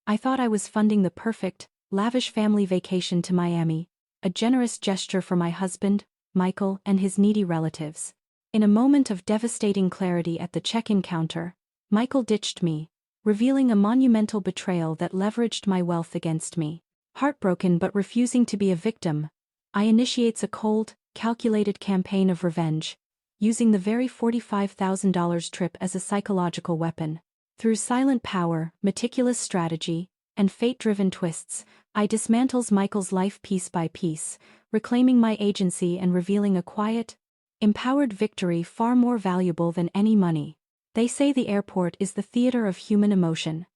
I thought I was funding the perfect, lavish family vacation to Miami, a generous gesture for my husband, Michael, and his needy relatives. In a moment of devastating clarity at the check-in counter, Michael ditched me, revealing a monumental betrayal that leveraged my wealth against me. Heartbroken but refusing to be a victim, I initiates a cold, calculated campaign of revenge, using the very $45,000 trip as a psychological weapon. Through silent power, meticulous strategy, and fate-driven twists, I dismantles Michael's life piece by piece, reclaiming my agency and revealing a quiet, empowered victory far more valuable than any money. They say the airport is the theater of human emotion.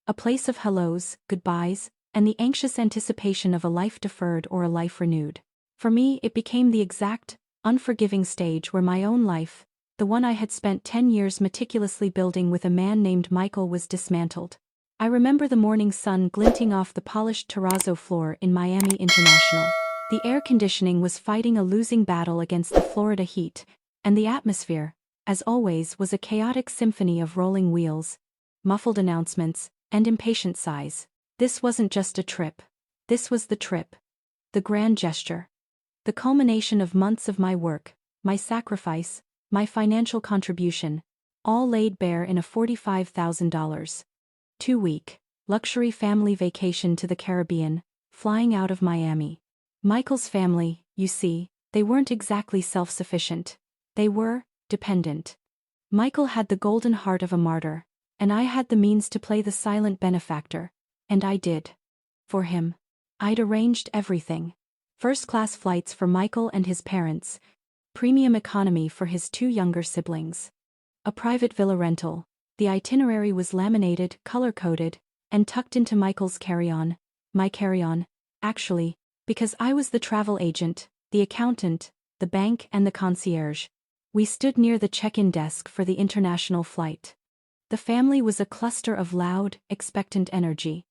A place of hellos, goodbyes, and the anxious anticipation of a life deferred or a life renewed. For me, it became the exact, unforgiving stage where my own life, the one I had spent 10 years meticulously building with a man named Michael, was dismantled. I remember the morning sun glinting off the polished terrazzo floor in Miami International. The air conditioning was fighting a losing battle against the Florida heat, and the atmosphere, as always, was a chaotic symphony of rolling wheels, muffled announcements, and impatient sighs. This wasn't just a trip. This was the trip. The grand gesture. The culmination of months of my work, my sacrifice, my financial contribution, all laid bare in a $45,000, 2-week, luxury family vacation to the Caribbean, flying out of Miami. Michael's family, you see, they weren't exactly self-sufficient. They were dependent. Michael had the golden heart of a martyr, and I had the means to play the silent benefactor, and I did. For him. I'd arranged everything. First-class flights for Michael and his parents, premium economy for his 2 younger siblings. A private villa rental. The itinerary was laminated, color-coded, and tucked into Michael's carry-on, my carry-on, actually, because I was the travel agent, the accountant, the bank, and the concierge. We stood near the check-in desk for the international flight. The family was a cluster of loud, expectant energy.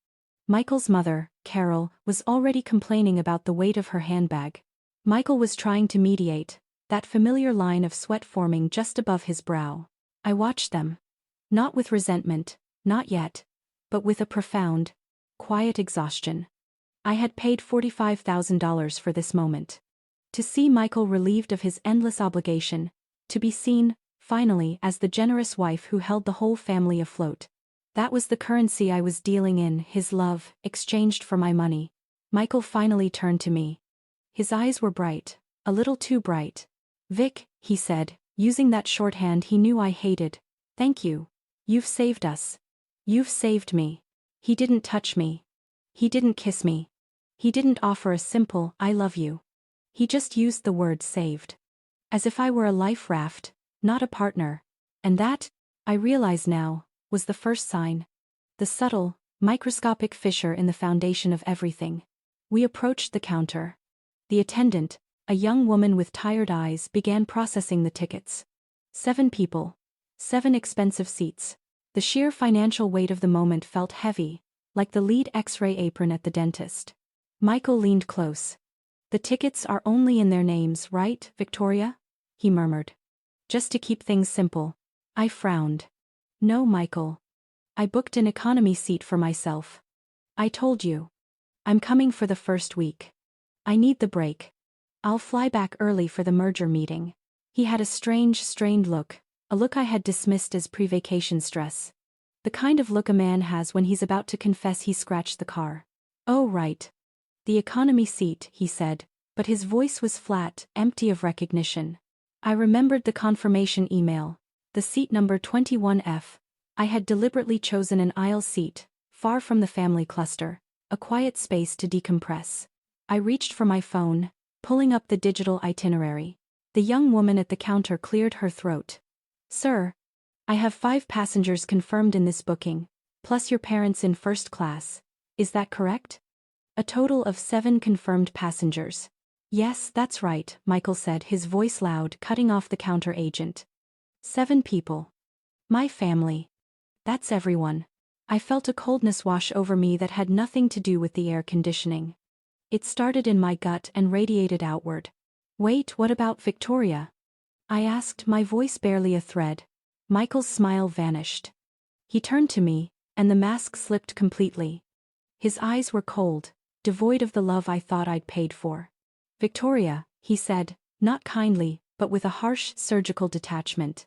Michael's mother, Carol, was already complaining about the weight of her handbag. Michael was trying to mediate, that familiar line of sweat forming just above his brow. I watched them. Not with resentment, not yet, but with a profound, quiet exhaustion. I had paid $45,000 for this moment. To see Michael relieved of his endless obligation, to be seen, finally, as the generous wife who held the whole family afloat. That was the currency I was dealing in, his love, exchanged for my money. Michael finally turned to me. His eyes were bright, a little too bright. "Vic," he said, using that shorthand he knew I hated. "Thank you. You've saved us. You've saved me." He didn't touch me. He didn't kiss me. He didn't offer a simple, "I love you." He just used the word saved. As if I were a life raft, not a partner. And that, I realize now, was the first sign. The subtle, microscopic fissure in the foundation of everything. We approached the counter. The attendant, a young woman with tired eyes, began processing the tickets. 7 people. 7 expensive seats. The sheer financial weight of the moment felt heavy, like the lead X-ray apron at the dentist. Michael leaned close. "The tickets are only in their names, right, Victoria?" he murmured. "Just to keep things simple." I frowned. "No, Michael. I booked an economy seat for myself. I told you. I'm coming for the first week. I need the break. I'll fly back early for the merger meeting." He had a strange, strained look, a look I had dismissed as pre-vacation stress. The kind of look a man has when he's about to confess he scratched the car. "Oh, right. The economy seat," he said, but his voice was flat, empty of recognition. I remembered the confirmation email. The seat number 21F. I had deliberately chosen an aisle seat, far from the family cluster, a quiet space to decompress. I reached for my phone, pulling up the digital itinerary. The young woman at the counter cleared her throat. "Sir, I have 5 passengers confirmed in this booking, plus your parents in first class. Is that correct?" "A total of 7 confirmed passengers." "Yes, that's right," Michael said, his voice loud, cutting off the counter agent. 7 people. My family. That's everyone. I felt a coldness wash over me that had nothing to do with the air conditioning. It started in my gut and radiated outward. "Wait, what about Victoria?" I asked, my voice barely a thread. Michael's smile vanished. He turned to me, and the mask slipped completely. His eyes were cold, devoid of the love I thought I'd paid for. "Victoria," he said, not kindly, but with a harsh, surgical detachment.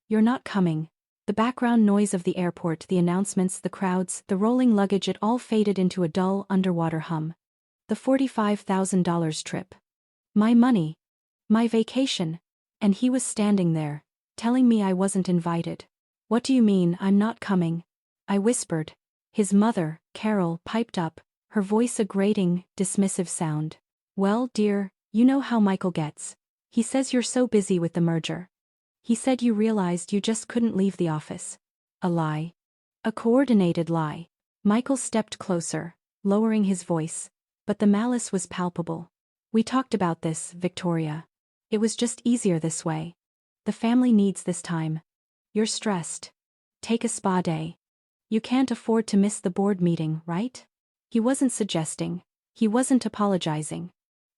"You're not coming." The background noise of the airport, the announcements, the crowds, the rolling luggage, it all faded into a dull, underwater hum. The $45,000 trip. My money. My vacation. And he was standing there, telling me I wasn't invited. "What do you mean, I'm not coming?" I whispered. His mother, Carol, piped up, her voice a grating, dismissive sound. "Well, dear, you know how Michael gets. He says you're so busy with the merger. He said you realized you just couldn't leave the office." A lie. A coordinated lie. Michael stepped closer, lowering his voice, but the malice was palpable. "We talked about this, Victoria. It was just easier this way. The family needs this time. You're stressed. Take a spa day. You can't afford to miss the board meeting, right?" He wasn't suggesting. He wasn't apologizing.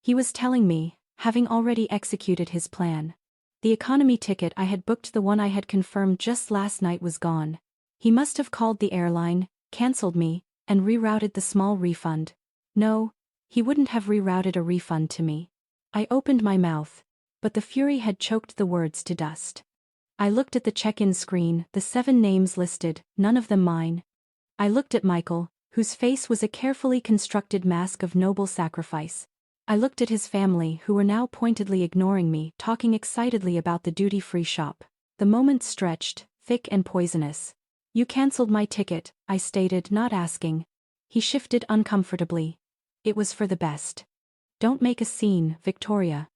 He was telling me, having already executed his plan. The economy ticket I had booked, the one I had confirmed just last night, was gone. He must have called the airline, cancelled me, and rerouted the small refund. No, he wouldn't have rerouted a refund to me. I opened my mouth, but the fury had choked the words to dust. I looked at the check-in screen, the 7 names listed, none of them mine. I looked at Michael, whose face was a carefully constructed mask of noble sacrifice. I looked at his family, who were now pointedly ignoring me, talking excitedly about the duty-free shop. The moment stretched, thick and poisonous. "You cancelled my ticket," I stated, not asking. He shifted uncomfortably. "It was for the best. Don't make a scene, Victoria.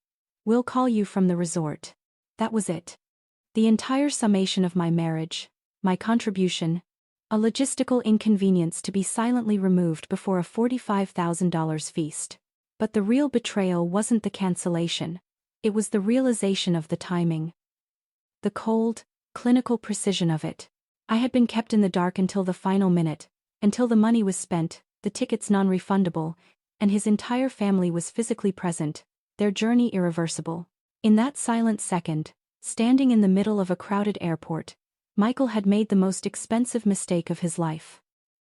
We'll call you from the resort." That was it. The entire summation of my marriage, my contribution, a logistical inconvenience to be silently removed before a $45,000 feast. But the real betrayal wasn't the cancellation. It was the realization of the timing. The cold, clinical precision of it. I had been kept in the dark until the final minute, until the money was spent, the tickets non-refundable, and his entire family was physically present, their journey irreversible. In that silent second, standing in the middle of a crowded airport, Michael had made the most expensive mistake of his life.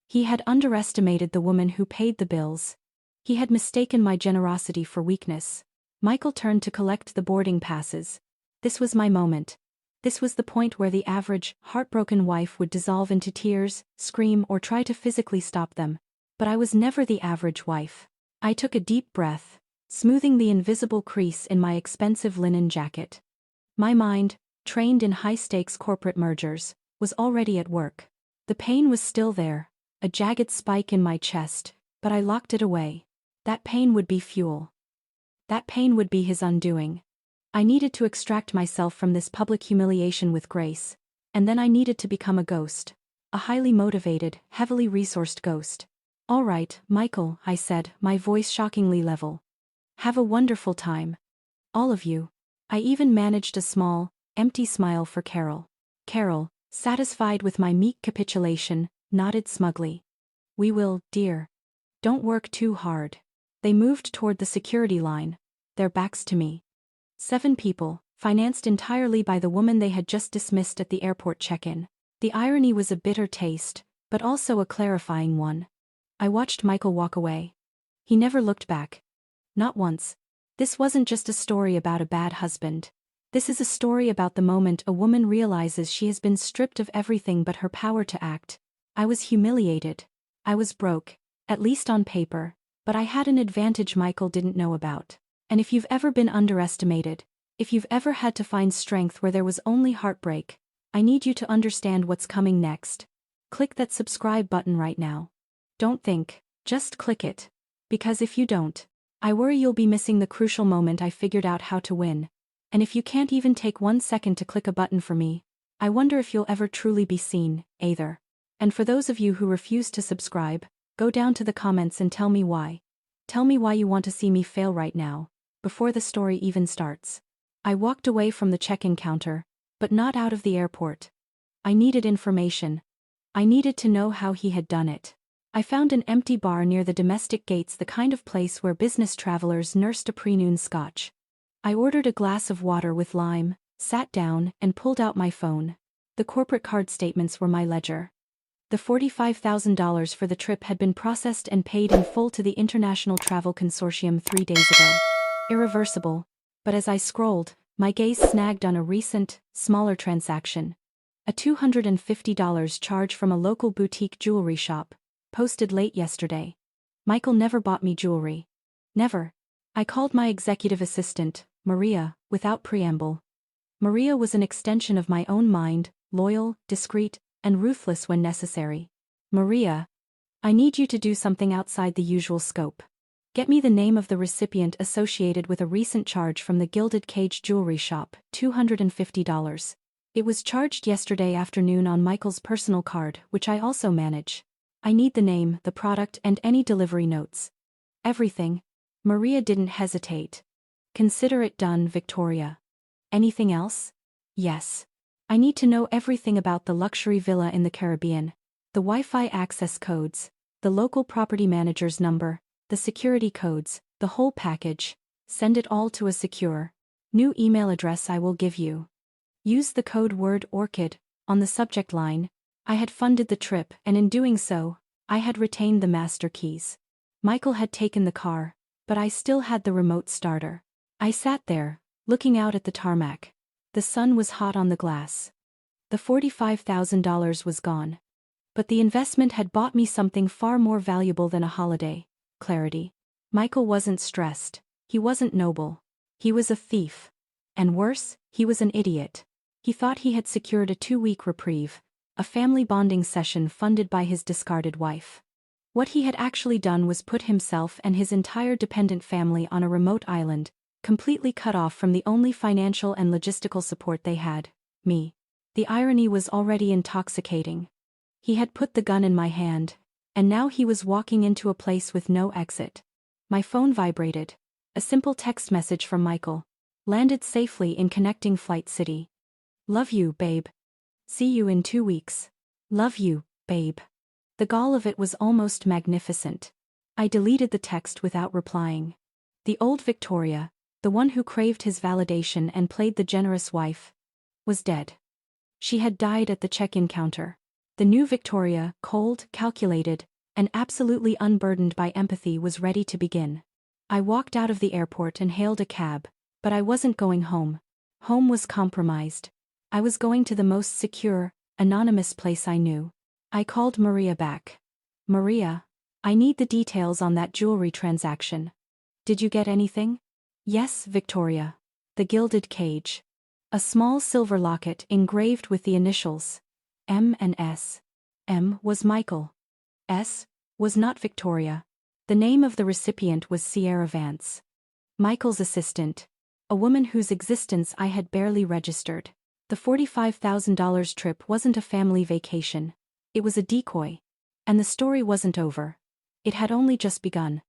He had underestimated the woman who paid the bills. He had mistaken my generosity for weakness. Michael turned to collect the boarding passes. This was my moment. This was the point where the average, heartbroken wife would dissolve into tears, scream, or try to physically stop them. But I was never the average wife. I took a deep breath, smoothing the invisible crease in my expensive linen jacket. My mind, trained in high-stakes corporate mergers, was already at work. The pain was still there, a jagged spike in my chest, but I locked it away. That pain would be fuel. That pain would be his undoing. I needed to extract myself from this public humiliation with grace, and then I needed to become a ghost. A highly motivated, heavily resourced ghost. "All right, Michael," I said, my voice shockingly level. "Have a wonderful time. All of you." I even managed a small, empty smile for Carol. Carol, satisfied with my meek capitulation, nodded smugly. "We will, dear. Don't work too hard." They moved toward the security line, their backs to me. 7 people, financed entirely by the woman they had just dismissed at the airport check-in. The irony was a bitter taste, but also a clarifying one. I watched Michael walk away. He never looked back. Not once. This wasn't just a story about a bad husband. This is a story about the moment a woman realizes she has been stripped of everything but her power to act. I was humiliated. I was broke, at least on paper, but I had an advantage Michael didn't know about. And if you've ever been underestimated, if you've ever had to find strength where there was only heartbreak, I need you to understand what's coming next. Click that subscribe button right now. Don't think, just click it. Because if you don't, I worry you'll be missing the crucial moment I figured out how to win. And if you can't even take 1 second to click a button for me, I wonder if you'll ever truly be seen, either. And for those of you who refuse to subscribe, go down to the comments and tell me why. Tell me why you want to see me fail right now, before the story even starts. I walked away from the check-in counter, but not out of the airport. I needed information. I needed to know how he had done it. I found an empty bar near the domestic gates, the kind of place where business travelers nursed a pre-noon scotch. I ordered a glass of water with lime, sat down, and pulled out my phone. The corporate card statements were my ledger. The $45,000 for the trip had been processed and paid in full to the International Travel Consortium 3 days ago. Irreversible. But as I scrolled, my gaze snagged on a recent, smaller transaction. A $250 charge from a local boutique jewelry shop, posted late yesterday. Michael never bought me jewelry. Never. I called my executive assistant, Maria, without preamble. Maria was an extension of my own mind, loyal, discreet, and ruthless when necessary. Maria, I need you to do something outside the usual scope. Get me the name of the recipient associated with a recent charge from the Gilded Cage jewelry shop, $250. It was charged yesterday afternoon on Michael's personal card, which I also manage. I need the name, the product, and any delivery notes. Everything. Maria didn't hesitate. Consider it done, Victoria. Anything else? Yes. I need to know everything about the luxury villa in the Caribbean, the Wi-Fi access codes, the local property manager's number, the security codes, the whole package. Send it all to a secure, new email address I will give you. Use the code word ORCHID on the subject line. I had funded the trip, and in doing so, I had retained the master keys. Michael had taken the car, but I still had the remote starter. I sat there, looking out at the tarmac. The sun was hot on the glass. The $45,000 was gone. But the investment had bought me something far more valuable than a holiday: clarity. Michael wasn't stressed. He wasn't noble. He was a thief. And worse, he was an idiot. He thought he had secured a 2-week reprieve, a family bonding session funded by his discarded wife. What he had actually done was put himself and his entire dependent family on a remote island, completely cut off from the only financial and logistical support they had, me. The irony was already intoxicating. He had put the gun in my hand, and now he was walking into a place with no exit. My phone vibrated. A simple text message from Michael. Landed safely in connecting flight city. Love you, babe. See you in 2 weeks. Love you, babe. The gall of it was almost magnificent. I deleted the text without replying. The old Victoria, the one who craved his validation and played the generous wife, was dead. She had died at the check-in counter. The new Victoria, cold, calculated, and absolutely unburdened by empathy, was ready to begin. I walked out of the airport and hailed a cab, but I wasn't going home. Home was compromised. I was going to the most secure, anonymous place I knew. I called Maria back. Maria, I need the details on that jewelry transaction. Did you get anything? Yes, Victoria. The Gilded Cage. A small silver locket engraved with the initials M and S. M was Michael. S was not Victoria. The name of the recipient was Sierra Vance. Michael's assistant. A woman whose existence I had barely registered. The $45,000 trip wasn't a family vacation. It was a decoy. And the story wasn't over. It had only just begun.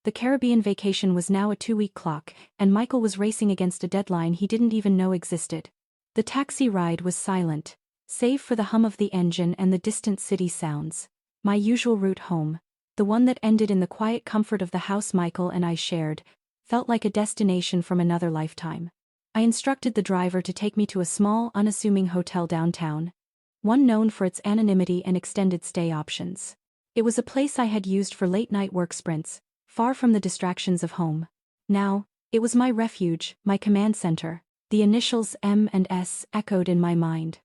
The Caribbean vacation was now a 2-week clock, and Michael was racing against a deadline he didn't even know existed. The taxi ride was silent, save for the hum of the engine and the distant city sounds. My usual route home, the one that ended in the quiet comfort of the house Michael and I shared, felt like a destination from another lifetime. I instructed the driver to take me to a small, unassuming hotel downtown, one known for its anonymity and extended stay options. It was a place I had used for late-night work sprints, far from the distractions of home. Now, it was my refuge, my command center. The initials M and S echoed in my mind.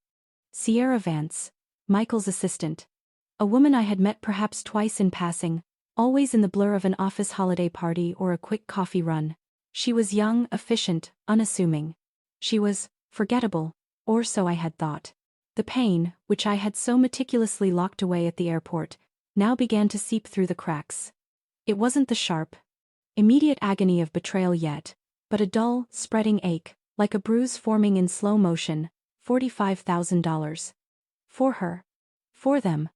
Sierra Vance, Michael's assistant. A woman I had met perhaps twice in passing, always in the blur of an office holiday party or a quick coffee run. She was young, efficient, unassuming. She was forgettable, or so I had thought. The pain, which I had so meticulously locked away at the airport, now began to seep through the cracks. It wasn't the sharp, immediate agony of betrayal yet, but a dull, spreading ache, like a bruise forming in slow motion. $45,000. For her. For them.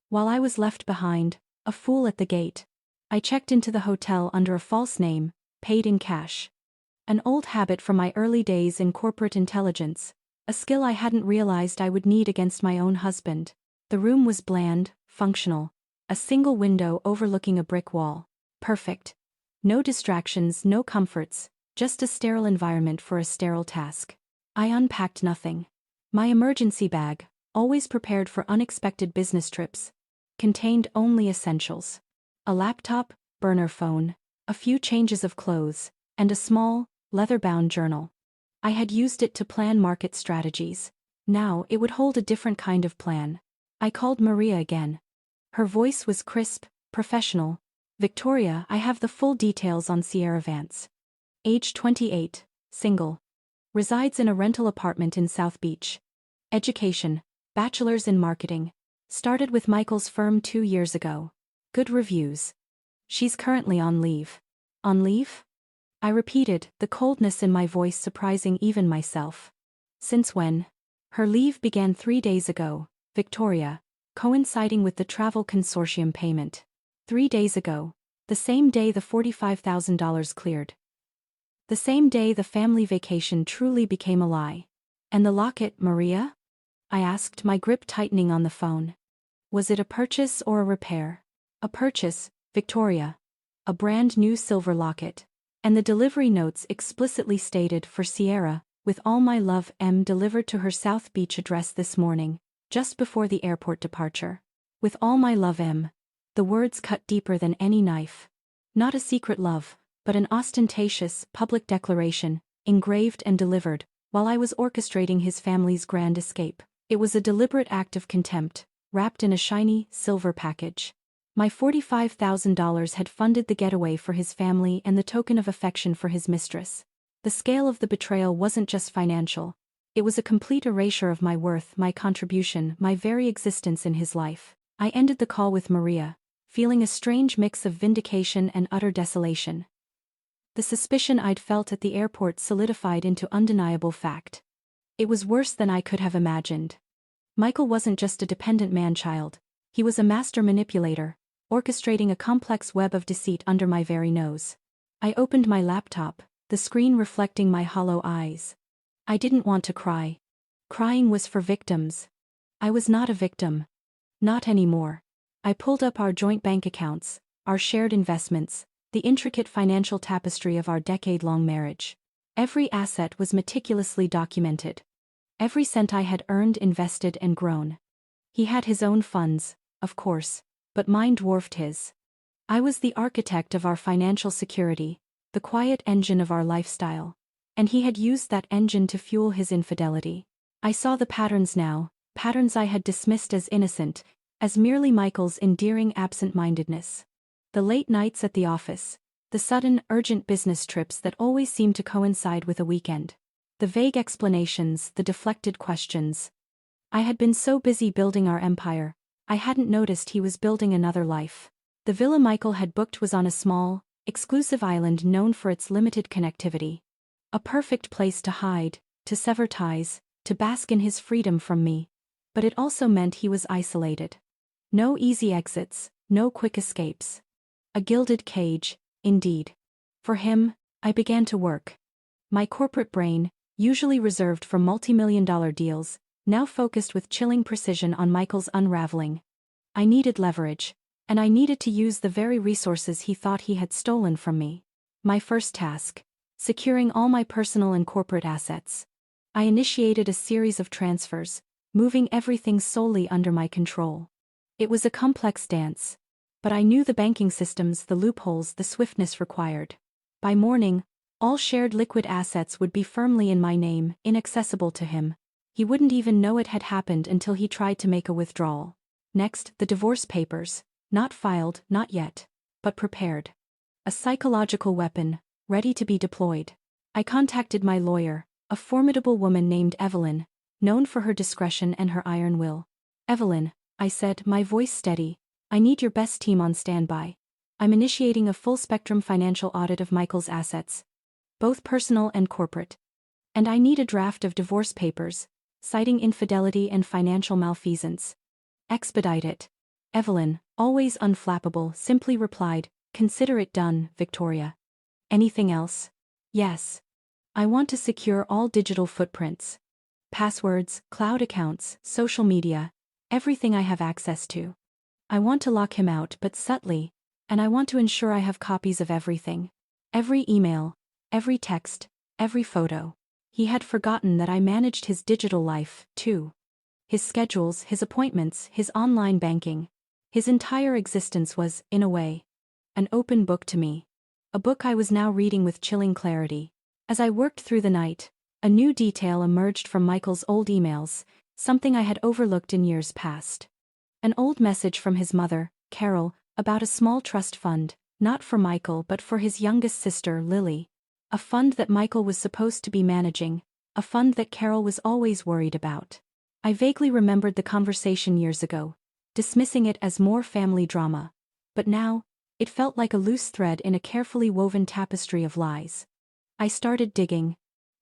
While I was left behind, a fool at the gate. I checked into the hotel under a false name, paid in cash. An old habit from my early days in corporate intelligence, a skill I hadn't realized I would need against my own husband. The room was bland, functional. A single window overlooking a brick wall. Perfect. No distractions, no comforts, just a sterile environment for a sterile task. I unpacked nothing. My emergency bag, always prepared for unexpected business trips. Contained only essentials. A laptop, burner phone, a few changes of clothes, and a small, leather-bound journal. I had used it to plan market strategies. Now it would hold a different kind of plan. I called Maria again. Her voice was crisp, professional. Victoria, I have the full details on Sierra Vance. Age 28, single. Resides in a rental apartment in South Beach. Education, bachelor's in marketing. Started with Michael's firm 2 years ago. Good reviews. She's currently on leave. On leave? I repeated, the coldness in my voice surprising even myself. Since when? Her leave began 3 days ago, Victoria, coinciding with the travel consortium payment. 3 days ago, the same day the $45,000 cleared. The same day the family vacation truly became a lie. And the locket, Maria? I asked, my grip tightening on the phone. Was it a purchase or a repair? A purchase, Victoria. A brand new silver locket. And the delivery notes explicitly stated for Sierra, with all my love, M, delivered to her South Beach address this morning, just before the airport departure. With all my love, M. The words cut deeper than any knife. Not a secret love, but an ostentatious, public declaration, engraved and delivered, while I was orchestrating his family's grand escape. It was a deliberate act of contempt, wrapped in a shiny, silver package. My $45,000 had funded the getaway for his family and the token of affection for his mistress. The scale of the betrayal wasn't just financial. It was a complete erasure of my worth, my contribution, my very existence in his life. I ended the call with Maria, feeling a strange mix of vindication and utter desolation. The suspicion I'd felt at the airport solidified into undeniable fact. It was worse than I could have imagined. Michael wasn't just a dependent man-child. He was a master manipulator, orchestrating a complex web of deceit under my very nose. I opened my laptop, the screen reflecting my hollow eyes. I didn't want to cry. Crying was for victims. I was not a victim. Not anymore. I pulled up our joint bank accounts, our shared investments, the intricate financial tapestry of our decade-long marriage. Every asset was meticulously documented. Every cent I had earned, invested, and grown. He had his own funds, of course, but mine dwarfed his. I was the architect of our financial security, the quiet engine of our lifestyle. And he had used that engine to fuel his infidelity. I saw the patterns now, patterns I had dismissed as innocent, as merely Michael's endearing absent-mindedness. The late nights at the office, the sudden, urgent business trips that always seemed to coincide with a weekend. The vague explanations, the deflected questions. I had been so busy building our empire, I hadn't noticed he was building another life. The villa Michael had booked was on a small, exclusive island known for its limited connectivity. A perfect place to hide, to sever ties, to bask in his freedom from me. But it also meant he was isolated. No easy exits, no quick escapes. A gilded cage, indeed. For him, I began to work. My corporate brain, usually reserved for multi-million-dollar deals, now focused with chilling precision on Michael's unraveling. I needed leverage, and I needed to use the very resources he thought he had stolen from me. My first task: securing all my personal and corporate assets. I initiated a series of transfers, moving everything solely under my control. It was a complex dance, but I knew the banking systems, the loopholes, the swiftness required. By morning, all shared liquid assets would be firmly in my name, inaccessible to him. He wouldn't even know it had happened until he tried to make a withdrawal. Next, the divorce papers, not filed, not yet, but prepared. A psychological weapon, ready to be deployed. I contacted my lawyer, a formidable woman named Evelyn, known for her discretion and her iron will. Evelyn, I said, my voice steady, I need your best team on standby. I'm initiating a full-spectrum financial audit of Michael's assets, both personal and corporate. And I need a draft of divorce papers, citing infidelity and financial malfeasance. Expedite it. Evelyn, always unflappable, simply replied, consider it done, Victoria. Anything else? Yes. I want to secure all digital footprints. Passwords, cloud accounts, social media, everything I have access to. I want to lock him out, but subtly, and I want to ensure I have copies of everything. Every email, every text, every photo. He had forgotten that I managed his digital life, too. His schedules, his appointments, his online banking. His entire existence was, in a way, an open book to me. A book I was now reading with chilling clarity. As I worked through the night, a new detail emerged from Michael's old emails, something I had overlooked in years past. An old message from his mother, Carol, about a small trust fund, not for Michael but for his youngest sister, Lily. A fund that Michael was supposed to be managing, a fund that Carol was always worried about. I vaguely remembered the conversation years ago, dismissing it as more family drama. But now, it felt like a loose thread in a carefully woven tapestry of lies. I started digging,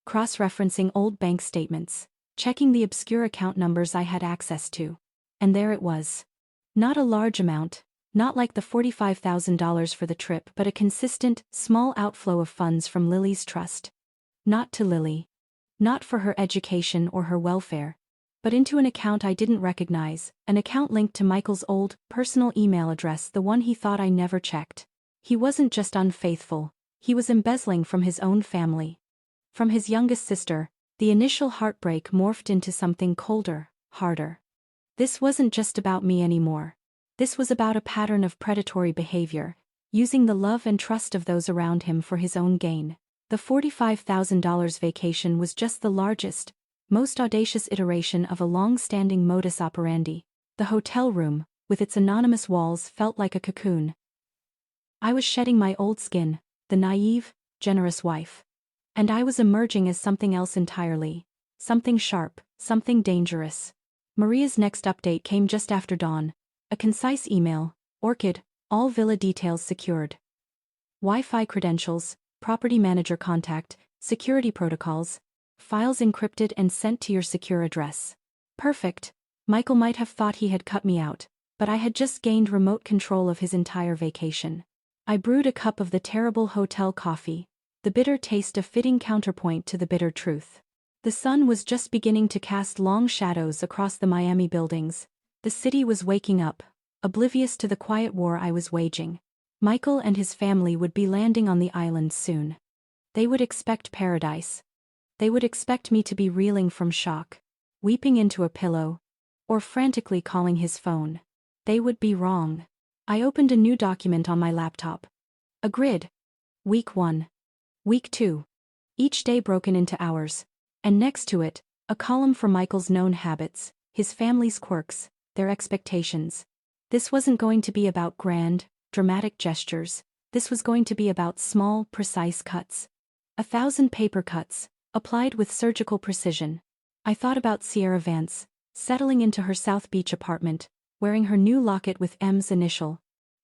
cross-referencing old bank statements, checking the obscure account numbers I had access to. And there it was. Not a large amount, not like the $45,000 for the trip, but a consistent, small outflow of funds from Lily's trust. Not to Lily. Not for her education or her welfare, but into an account I didn't recognize, an account linked to Michael's old, personal email address, the one he thought I never checked. He wasn't just unfaithful, he was embezzling from his own family. From his youngest sister, the initial heartbreak morphed into something colder, harder. This wasn't just about me anymore. This was about a pattern of predatory behavior, using the love and trust of those around him for his own gain. The $45,000 vacation was just the largest, most audacious iteration of a long-standing modus operandi. The hotel room, with its anonymous walls, felt like a cocoon. I was shedding my old skin, the naive, generous wife. And I was emerging as something else entirely. Something sharp, something dangerous. Maria's next update came just after dawn. A concise email, Orchid, all villa details secured. Wi-Fi credentials, property manager contact, security protocols, files encrypted and sent to your secure address. Perfect. Michael might have thought he had cut me out, but I had just gained remote control of his entire vacation. I brewed a cup of the terrible hotel coffee, the bitter taste a fitting counterpoint to the bitter truth. The sun was just beginning to cast long shadows across the Miami buildings. The city was waking up, oblivious to the quiet war I was waging. Michael and his family would be landing on the island soon. They would expect paradise. They would expect me to be reeling from shock, weeping into a pillow, or frantically calling his phone. They would be wrong. I opened a new document on my laptop. A grid. Week 1. Week 2. Each day broken into hours. And next to it, a column for Michael's known habits, his family's quirks, their expectations. This wasn't going to be about grand, dramatic gestures. This was going to be about small, precise cuts. 1,000 paper cuts, applied with surgical precision. I thought about Sierra Vance, settling into her South Beach apartment, wearing her new locket with M's initial,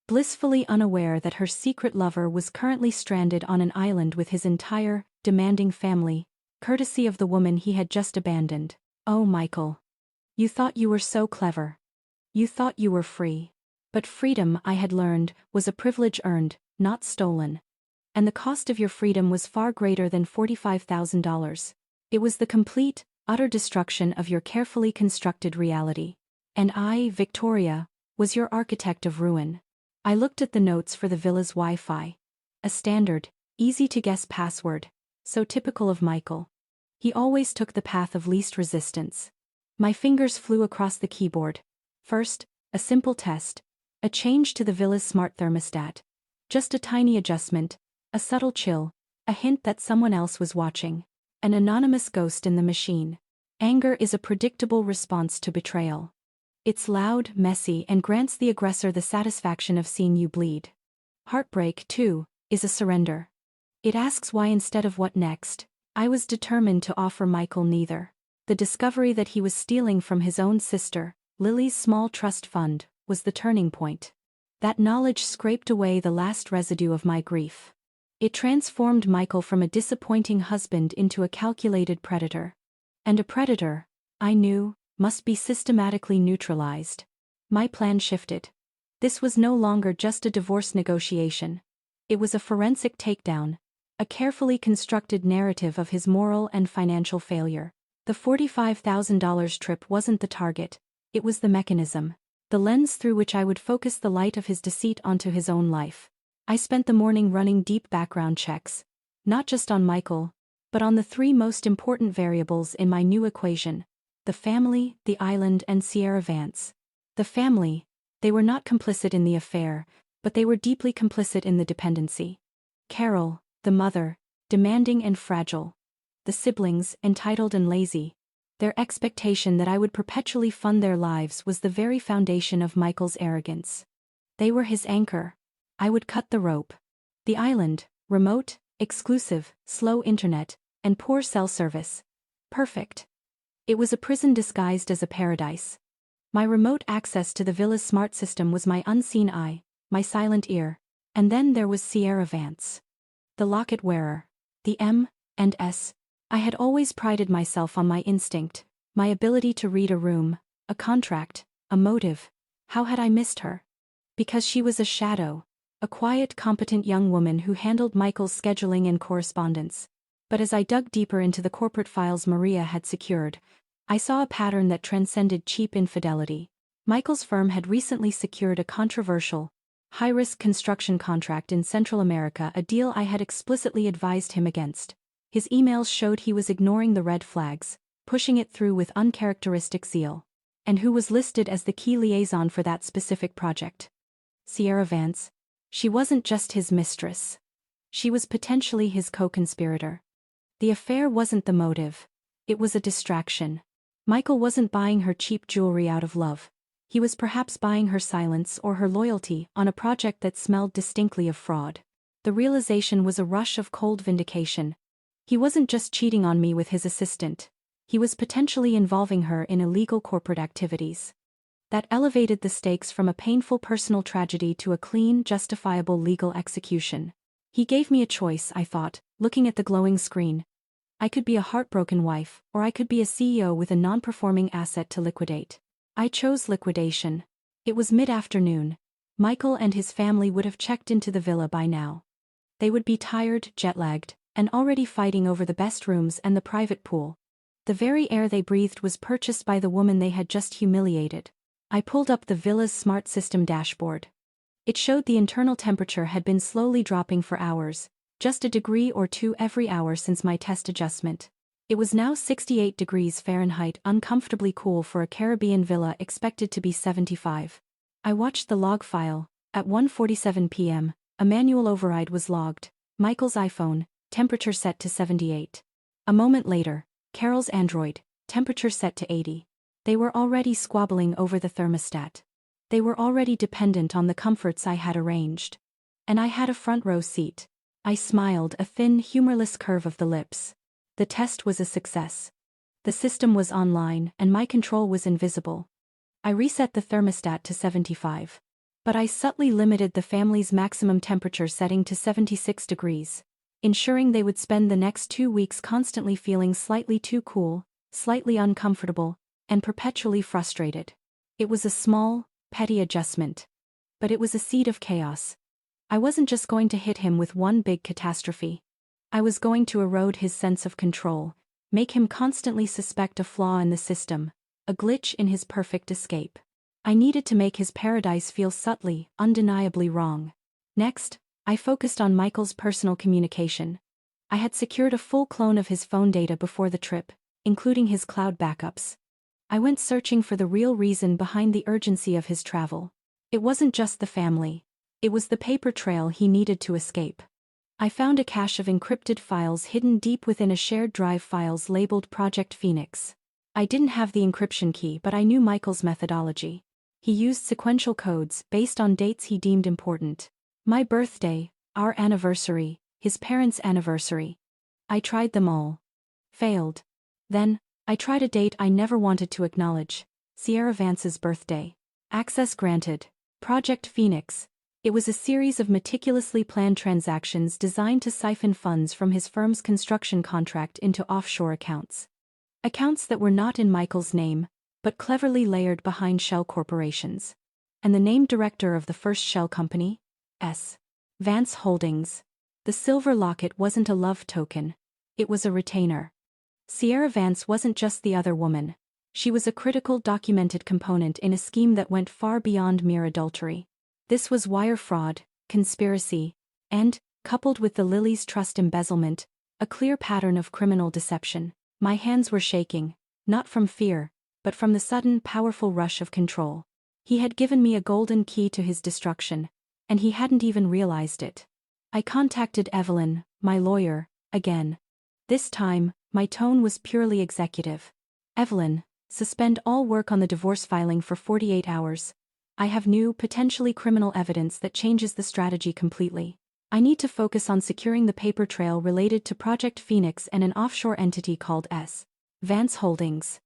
blissfully unaware that her secret lover was currently stranded on an island with his entire, demanding family, courtesy of the woman he had just abandoned. Oh, Michael. You thought you were so clever. You thought you were free. But freedom, I had learned, was a privilege earned, not stolen. And the cost of your freedom was far greater than $45,000. It was the complete, utter destruction of your carefully constructed reality. And I, Victoria, was your architect of ruin. I looked at the notes for the villa's Wi-Fi. A standard, easy-to-guess password, so typical of Michael. He always took the path of least resistance. My fingers flew across the keyboard. First, a simple test. A change to the villa's smart thermostat. Just a tiny adjustment, a subtle chill, a hint that someone else was watching. An anonymous ghost in the machine. Anger is a predictable response to betrayal. It's loud, messy, and grants the aggressor the satisfaction of seeing you bleed. Heartbreak, too, is a surrender. It asks why instead of what next. I was determined to offer Michael neither. The discovery that he was stealing from his own sister, Lily's small trust fund, was the turning point. That knowledge scraped away the last residue of my grief. It transformed Michael from a disappointing husband into a calculated predator. And a predator, I knew, must be systematically neutralized. My plan shifted. This was no longer just a divorce negotiation. It was a forensic takedown, a carefully constructed narrative of his moral and financial failure. The $45,000 trip wasn't the target, it was the mechanism, the lens through which I would focus the light of his deceit onto his own life. I spent the morning running deep background checks, not just on Michael, but on the three most important variables in my new equation. The the family, the island, and Sierra Vance. The family, they were not complicit in the affair, but they were deeply complicit in the dependency. Carol, the mother, demanding and fragile. The siblings, entitled and lazy. Their expectation that I would perpetually fund their lives was the very foundation of Michael's arrogance. They were his anchor. I would cut the rope. The island, remote, exclusive, slow internet, and poor cell service. Perfect. It was a prison disguised as a paradise. My remote access to the villa's smart system was my unseen eye, my silent ear, and then there was Sierra Vance. The locket wearer. The M&S. I had always prided myself on my instinct, my ability to read a room, a contract, a motive. How had I missed her? Because she was a shadow, a quiet, competent young woman who handled Michael's scheduling and correspondence. But as I dug deeper into the corporate files Maria had secured, I saw a pattern that transcended cheap infidelity. Michael's firm had recently secured a controversial, high-risk construction contract in Central America, a deal I had explicitly advised him against. His emails showed he was ignoring the red flags, pushing it through with uncharacteristic zeal. And who was listed as the key liaison for that specific project? Sierra Vance. She wasn't just his mistress. She was potentially his co-conspirator. The affair wasn't the motive. It was a distraction. Michael wasn't buying her cheap jewelry out of love. He was perhaps buying her silence or her loyalty on a project that smelled distinctly of fraud. The realization was a rush of cold vindication. He wasn't just cheating on me with his assistant. He was potentially involving her in illegal corporate activities. That elevated the stakes from a painful personal tragedy to a clean, justifiable legal execution. He gave me a choice, I thought, looking at the glowing screen. I could be a heartbroken wife, or I could be a CEO with a non-performing asset to liquidate. I chose liquidation. It was mid-afternoon. Michael and his family would have checked into the villa by now. They would be tired, jet-lagged, and already fighting over the best rooms and the private pool. The very air they breathed was purchased by the woman they had just humiliated. I pulled up the villa's smart system dashboard. It showed the internal temperature had been slowly dropping for hours, just a degree or two every hour since my test adjustment. It was now 68 degrees Fahrenheit, uncomfortably cool for a Caribbean villa expected to be 75. I watched the log file. At 1:47 p.m., a manual override was logged. Michael's iPhone, temperature set to 78. A moment later, Carol's Android, temperature set to 80. They were already squabbling over the thermostat. They were already dependent on the comforts I had arranged. And I had a front row seat. I smiled, a thin, humorless curve of the lips. The test was a success. The system was online, and my control was invisible. I reset the thermostat to 75. But I subtly limited the family's maximum temperature setting to 76 degrees, ensuring they would spend the next 2 weeks constantly feeling slightly too cool, slightly uncomfortable, and perpetually frustrated. It was a small, petty adjustment. But it was a seed of chaos. I wasn't just going to hit him with one big catastrophe. I was going to erode his sense of control, make him constantly suspect a flaw in the system, a glitch in his perfect escape. I needed to make his paradise feel subtly, undeniably wrong. Next, I focused on Michael's personal communication. I had secured a full clone of his phone data before the trip, including his cloud backups. I went searching for the real reason behind the urgency of his travel. It wasn't just the family. It was the paper trail he needed to escape. I found a cache of encrypted files hidden deep within a shared drive, files labeled Project Phoenix. I didn't have the encryption key, but I knew Michael's methodology. He used sequential codes based on dates he deemed important. My birthday, our anniversary, his parents' anniversary. I tried them all. Failed. Then, I tried a date I never wanted to acknowledge. Sierra Vance's birthday. Access granted. Project Phoenix. It was a series of meticulously planned transactions designed to siphon funds from his firm's construction contract into offshore accounts. Accounts that were not in Michael's name, but cleverly layered behind shell corporations. And the named director of the first shell company? S. Vance Holdings. The silver locket wasn't a love token. It was a retainer. Sierra Vance wasn't just the other woman. She was a critical, documented component in a scheme that went far beyond mere adultery. This was wire fraud, conspiracy, and, coupled with the Lily's trust embezzlement, a clear pattern of criminal deception. My hands were shaking, not from fear, but from the sudden, powerful rush of control. He had given me a golden key to his destruction, and he hadn't even realized it. I contacted Evelyn, my lawyer, again. This time, my tone was purely executive. Evelyn, suspend all work on the divorce filing for 48 hours. I have new, potentially criminal evidence that changes the strategy completely. I need to focus on securing the paper trail related to Project Phoenix and an offshore entity called S. Vance Holdings.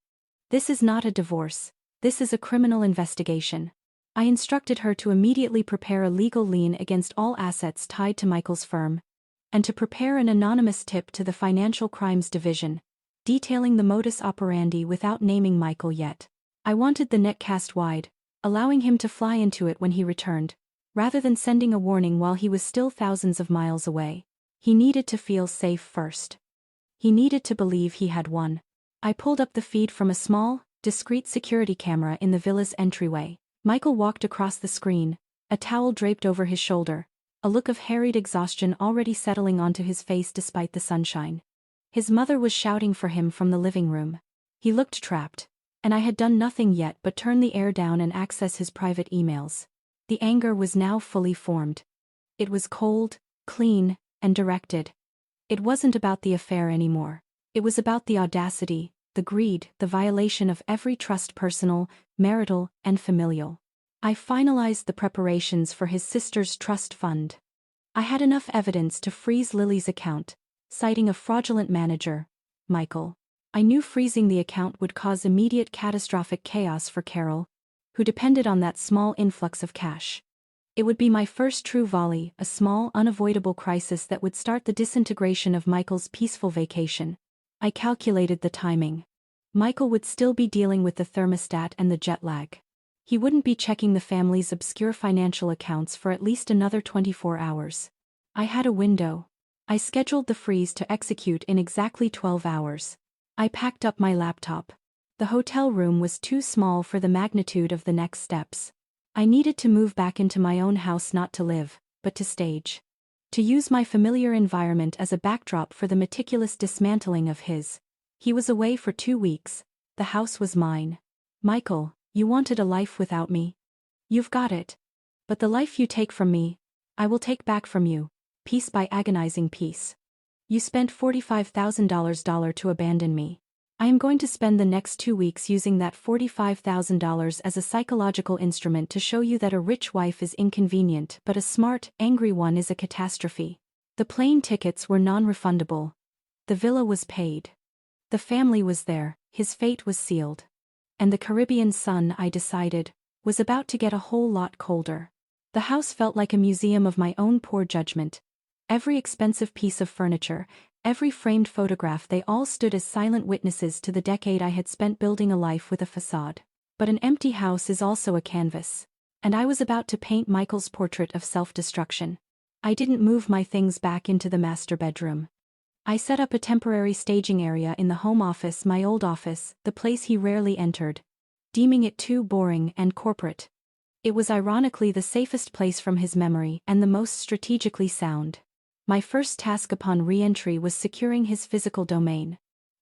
This is not a divorce. This is a criminal investigation. I instructed her to immediately prepare a legal lien against all assets tied to Michael's firm, and to prepare an anonymous tip to the Financial Crimes Division, detailing the modus operandi without naming Michael yet. I wanted the net cast wide, allowing him to fly into it when he returned, rather than sending a warning while he was still thousands of miles away. He needed to feel safe first. He needed to believe he had won. I pulled up the feed from a small, discreet security camera in the villa's entryway. Michael walked across the screen, a towel draped over his shoulder, a look of harried exhaustion already settling onto his face despite the sunshine. His mother was shouting for him from the living room. He looked trapped, and I had done nothing yet but turn the air down and access his private emails. The anger was now fully formed. It was cold, clean, and directed. It wasn't about the affair anymore. It was about the audacity, the greed, the violation of every trust, personal, marital, and familial. I finalized the preparations for his sister's trust fund. I had enough evidence to freeze Lily's account, citing a fraudulent manager, Michael. I knew freezing the account would cause immediate catastrophic chaos for Carol, who depended on that small influx of cash. It would be my first true volley, a small, unavoidable crisis that would start the disintegration of Michael's peaceful vacation. I calculated the timing. Michael would still be dealing with the thermostat and the jet lag. He wouldn't be checking the family's obscure financial accounts for at least another 24 hours. I had a window. I scheduled the freeze to execute in exactly 12 hours. I packed up my laptop. The hotel room was too small for the magnitude of the next steps. I needed to move back into my own house, not to live, but to stage. To use my familiar environment as a backdrop for the meticulous dismantling of his. He was away for 2 weeks. The house was mine. Michael, you wanted a life without me. You've got it. But the life you take from me, I will take back from you, piece by agonizing piece. You spent $45,000 to abandon me. I am going to spend the next 2 weeks using that $45,000 as a psychological instrument to show you that a rich wife is inconvenient, but a smart, angry one is a catastrophe. The plane tickets were non-refundable. The villa was paid. The family was there, his fate was sealed. And the Caribbean sun, I decided, was about to get a whole lot colder. The house felt like a museum of my own poor judgment. Every expensive piece of furniture, every framed photograph, they all stood as silent witnesses to the decade I had spent building a life with a facade. But an empty house is also a canvas. And I was about to paint Michael's portrait of self-destruction. I didn't move my things back into the master bedroom. I set up a temporary staging area in the home office, my old office, the place he rarely entered, deeming it too boring and corporate. It was ironically the safest place from his memory and the most strategically sound. My first task upon re-entry was securing his physical domain.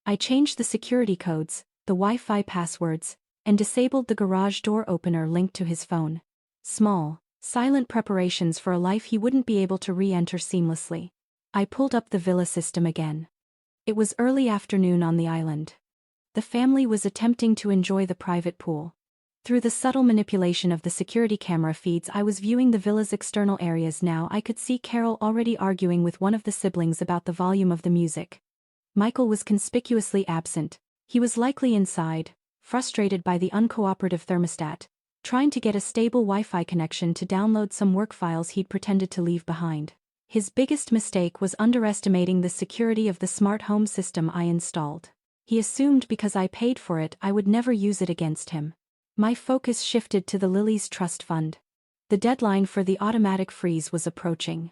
I changed the security codes, the Wi-Fi passwords, and disabled the garage door opener linked to his phone. Small, silent preparations for a life he wouldn't be able to re-enter seamlessly. I pulled up the villa system again. It was early afternoon on the island. The family was attempting to enjoy the private pool. Through the subtle manipulation of the security camera feeds, I was viewing the villa's external areas. Now I could see Carol already arguing with one of the siblings about the volume of the music. Michael was conspicuously absent. He was likely inside, frustrated by the uncooperative thermostat, trying to get a stable Wi-Fi connection to download some work files he'd pretended to leave behind. His biggest mistake was underestimating the security of the smart home system I installed. He assumed because I paid for it I would never use it against him. My focus shifted to the Lily's trust fund. The deadline for the automatic freeze was approaching.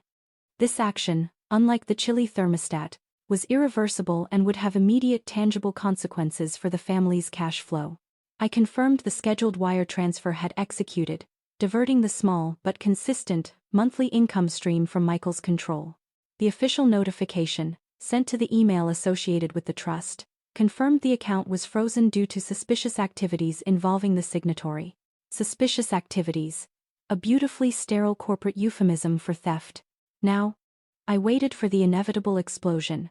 This action, unlike the chilly thermostat, was irreversible and would have immediate tangible consequences for the family's cash flow. I confirmed the scheduled wire transfer had executed, diverting the small but consistent monthly income stream from Michael's control. The official notification, sent to the email associated with the trust, confirmed the account was frozen due to suspicious activities involving the signatory. Suspicious activities. A beautifully sterile corporate euphemism for theft. Now, I waited for the inevitable explosion.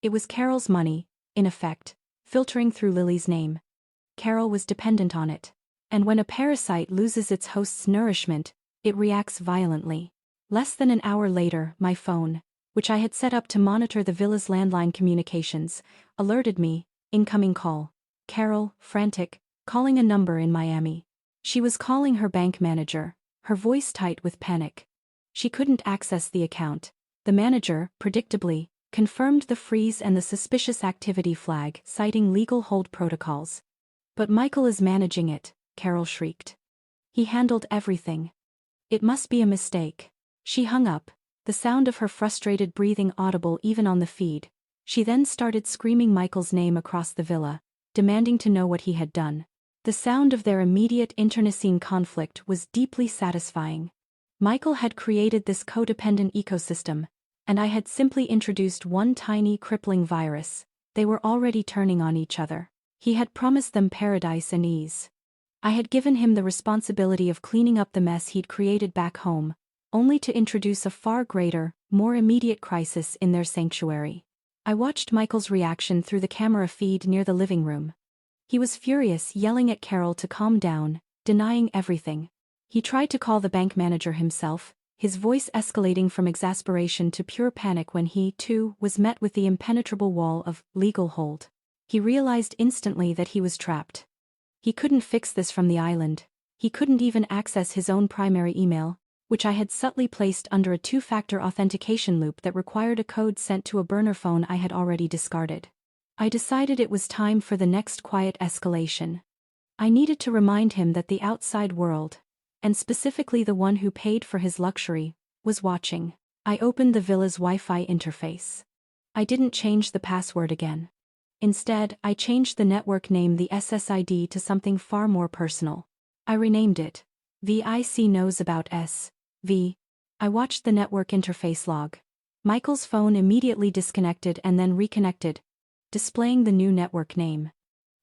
It was Carol's money, in effect, filtering through Lily's name. Carol was dependent on it. And when a parasite loses its host's nourishment, it reacts violently. Less than an hour later, my phone, which I had set up to monitor the villa's landline communications, alerted me, incoming call. Carol, frantic, calling a number in Miami. She was calling her bank manager, her voice tight with panic. She couldn't access the account. The manager, predictably, confirmed the freeze and the suspicious activity flag, citing legal hold protocols. But Michael is managing it, Carol shrieked. He handled everything. It must be a mistake. She hung up, the sound of her frustrated breathing audible even on the feed. She then started screaming Michael's name across the villa, demanding to know what he had done. The sound of their immediate internecine conflict was deeply satisfying. Michael had created this codependent ecosystem, and I had simply introduced one tiny crippling virus. They were already turning on each other. He had promised them paradise and ease. I had given him the responsibility of cleaning up the mess he'd created back home, only to introduce a far greater, more immediate crisis in their sanctuary. I watched Michael's reaction through the camera feed near the living room. He was furious, yelling at Carol to calm down, denying everything. He tried to call the bank manager himself, his voice escalating from exasperation to pure panic when he, too, was met with the impenetrable wall of legal hold. He realized instantly that he was trapped. He couldn't fix this from the island. He couldn't even access his own primary email, which I had subtly placed under a two-factor authentication loop that required a code sent to a burner phone I had already discarded. I decided it was time for the next quiet escalation. I needed to remind him that the outside world, and specifically the one who paid for his luxury, was watching. I opened the villa's Wi-Fi interface. I didn't change the password again. Instead, I changed the network name, the SSID, to something far more personal. I renamed it. VIC knows about S.V. I watched the network interface log. Michael's phone immediately disconnected and then reconnected, displaying the new network name.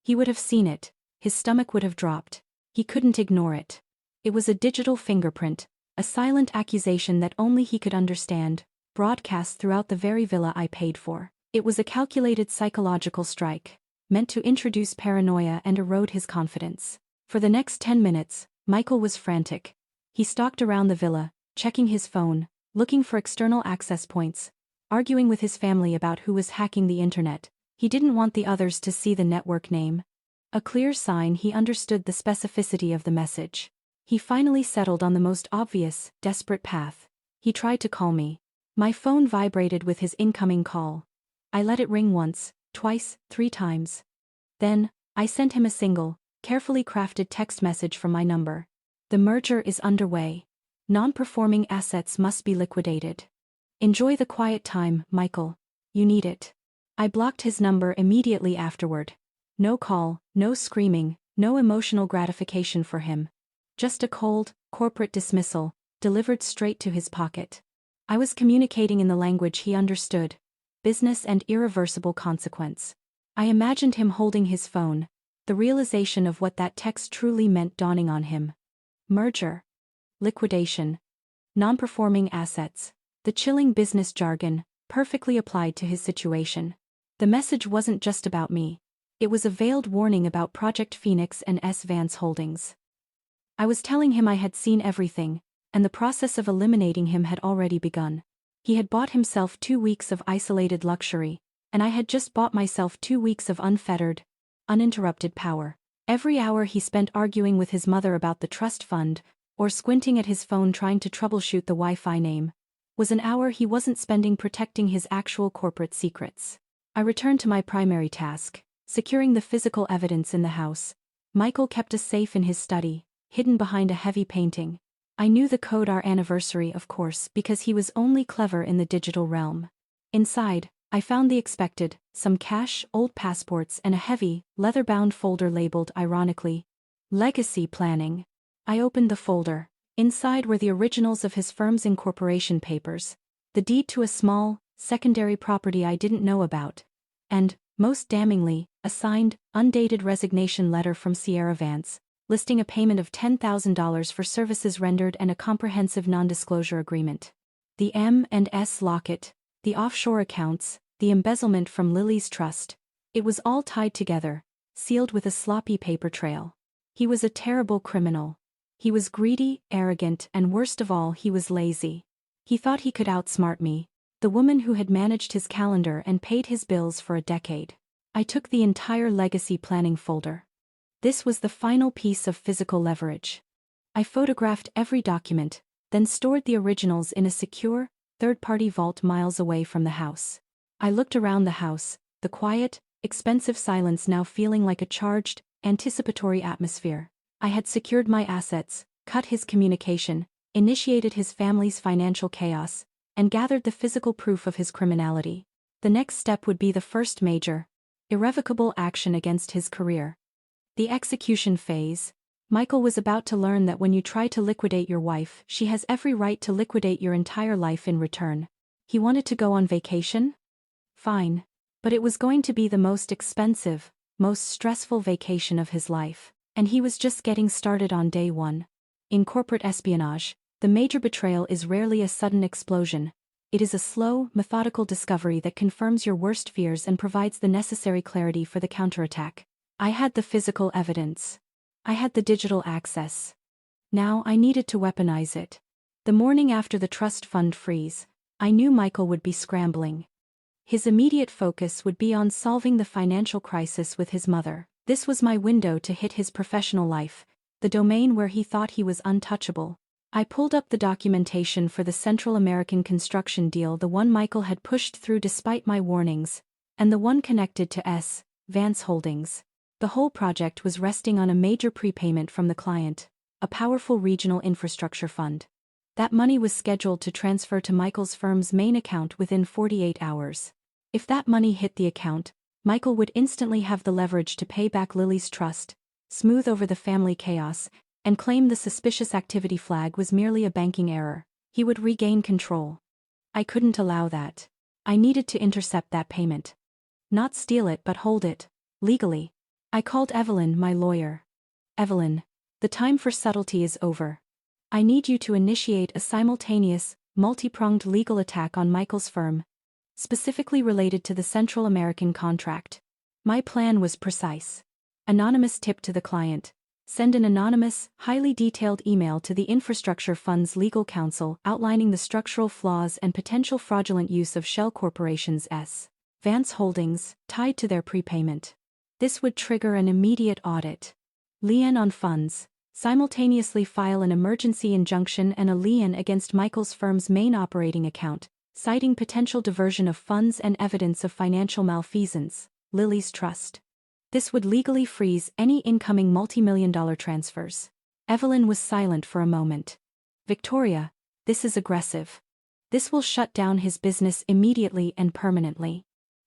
He would have seen it. His stomach would have dropped. He couldn't ignore it. It was a digital fingerprint, a silent accusation that only he could understand, broadcast throughout the very villa I paid for. It was a calculated psychological strike, meant to introduce paranoia and erode his confidence. For the next 10 minutes, Michael was frantic. He stalked around the villa, checking his phone, looking for external access points, arguing with his family about who was hacking the internet. He didn't want the others to see the network name. A clear sign he understood the specificity of the message. He finally settled on the most obvious, desperate path. He tried to call me. My phone vibrated with his incoming call. I let it ring once, twice, 3 times. Then, I sent him a single, carefully crafted text message from my number. The merger is underway. Non-performing assets must be liquidated. Enjoy the quiet time, Michael. You need it. I blocked his number immediately afterward. No call, no screaming, no emotional gratification for him. Just a cold, corporate dismissal, delivered straight to his pocket. I was communicating in the language he understood. Business and irreversible consequence. I imagined him holding his phone, the realization of what that text truly meant dawning on him. Merger. Liquidation. Non-performing assets. The chilling business jargon, perfectly applied to his situation. The message wasn't just about me. It was a veiled warning about Project Phoenix and S. Vance Holdings. I was telling him I had seen everything, and the process of eliminating him had already begun. He had bought himself 2 weeks of isolated luxury, and I had just bought myself 2 weeks of unfettered, uninterrupted power. Every hour he spent arguing with his mother about the trust fund, or squinting at his phone trying to troubleshoot the Wi-Fi name, was an hour he wasn't spending protecting his actual corporate secrets. I returned to my primary task, securing the physical evidence in the house. Michael kept a safe in his study, hidden behind a heavy painting. I knew the code our anniversary, of course, because he was only clever in the digital realm. Inside, I found the expected, some cash, old passports and a heavy, leather-bound folder labeled, ironically, Legacy Planning. I opened the folder. Inside were the originals of his firm's incorporation papers, the deed to a small, secondary property I didn't know about, and, Most damningly, a signed, undated resignation letter from Sierra Vance, listing a payment of $10,000 for services rendered and a comprehensive non-disclosure agreement. The M&S locket, the offshore accounts, the embezzlement from Lily's trust. It was all tied together, sealed with a sloppy paper trail. He was a terrible criminal. He was greedy, arrogant, and worst of all, he was lazy. He thought he could outsmart me, the woman who had managed his calendar and paid his bills for a decade. I took the entire legacy planning folder. This was the final piece of physical leverage. I photographed every document, then stored the originals in a secure, third-party vault miles away from the house. I looked around the house, the quiet, expensive silence now feeling like a charged, anticipatory atmosphere. I had secured my assets, cut his communication, initiated his family's financial chaos, and gathered the physical proof of his criminality. The next step would be the first major, irrevocable action against his career. The execution phase. Michael was about to learn that when you try to liquidate your wife, she has every right to liquidate your entire life in return. He wanted to go on vacation? Fine. But it was going to be the most expensive, most stressful vacation of his life, and he was just getting started on day one. In corporate espionage, the major betrayal is rarely a sudden explosion. It is a slow, methodical discovery that confirms your worst fears and provides the necessary clarity for the counterattack. I had the physical evidence. I had the digital access. Now I needed to weaponize it. The morning after the trust fund freeze, I knew Michael would be scrambling. His immediate focus would be on solving the financial crisis with his mother. This was my window to hit his professional life, the domain where he thought he was untouchable. I pulled up the documentation for the Central American construction deal, the one Michael had pushed through despite my warnings, and the one connected to S. Vance Holdings. The whole project was resting on a major prepayment from the client, a powerful regional infrastructure fund. That money was scheduled to transfer to Michael's firm's main account within 48 hours. If that money hit the account, Michael would instantly have the leverage to pay back Lily's trust, smooth over the family chaos, and claim the suspicious activity flag was merely a banking error. He would regain control. I couldn't allow that. I needed to intercept that payment. Not steal it but hold it, legally. I called Evelyn, my lawyer. Evelyn, the time for subtlety is over. I need you to initiate a simultaneous, multi-pronged legal attack on Michael's firm, specifically related to the Central American contract. My plan was precise. Anonymous tip to the client. Send an anonymous, highly detailed email to the infrastructure fund's legal counsel outlining the structural flaws and potential fraudulent use of shell corporations S. Vance Holdings, tied to their prepayment. This would trigger an immediate audit. Lien on funds. Simultaneously file an emergency injunction and a lien against Michael's firm's main operating account, citing potential diversion of funds and evidence of financial malfeasance, Lily's trust. This would legally freeze any incoming multi-million-dollar transfers. Evelyn was silent for a moment. Victoria, this is aggressive. This will shut down his business immediately and permanently.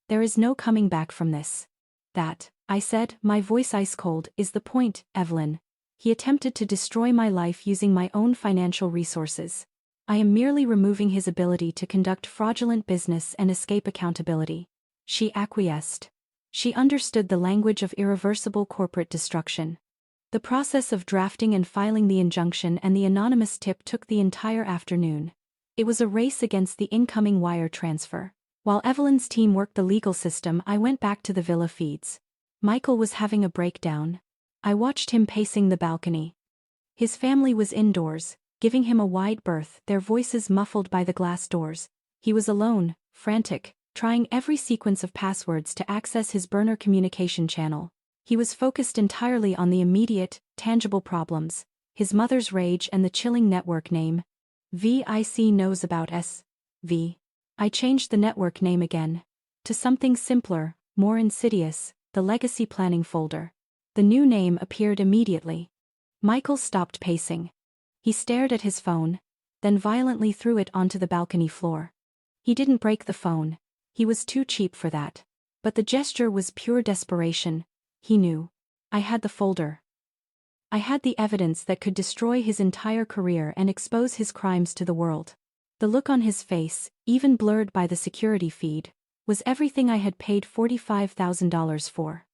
There is no coming back from this. That, I said, my voice ice cold, is the point, Evelyn. He attempted to destroy my life using my own financial resources. I am merely removing his ability to conduct fraudulent business and escape accountability. She acquiesced. She understood the language of irreversible corporate destruction. The process of drafting and filing the injunction and the anonymous tip took the entire afternoon. It was a race against the incoming wire transfer. While Evelyn's team worked the legal system, I went back to the villa feeds. Michael was having a breakdown. I watched him pacing the balcony. His family was indoors, giving him a wide berth, their voices muffled by the glass doors. He was alone, frantic, trying every sequence of passwords to access his burner communication channel. He was focused entirely on the immediate, tangible problems, his mother's rage and the chilling network name. VIC knows about SV. I changed the network name again. To something simpler, more insidious, the legacy planning folder. The new name appeared immediately. Michael stopped pacing. He stared at his phone, then violently threw it onto the balcony floor. He didn't break the phone. He was too cheap for that. But the gesture was pure desperation. He knew. I had the folder. I had the evidence that could destroy his entire career and expose his crimes to the world. The look on his face, even blurred by the security feed, was everything I had paid $45,000 for.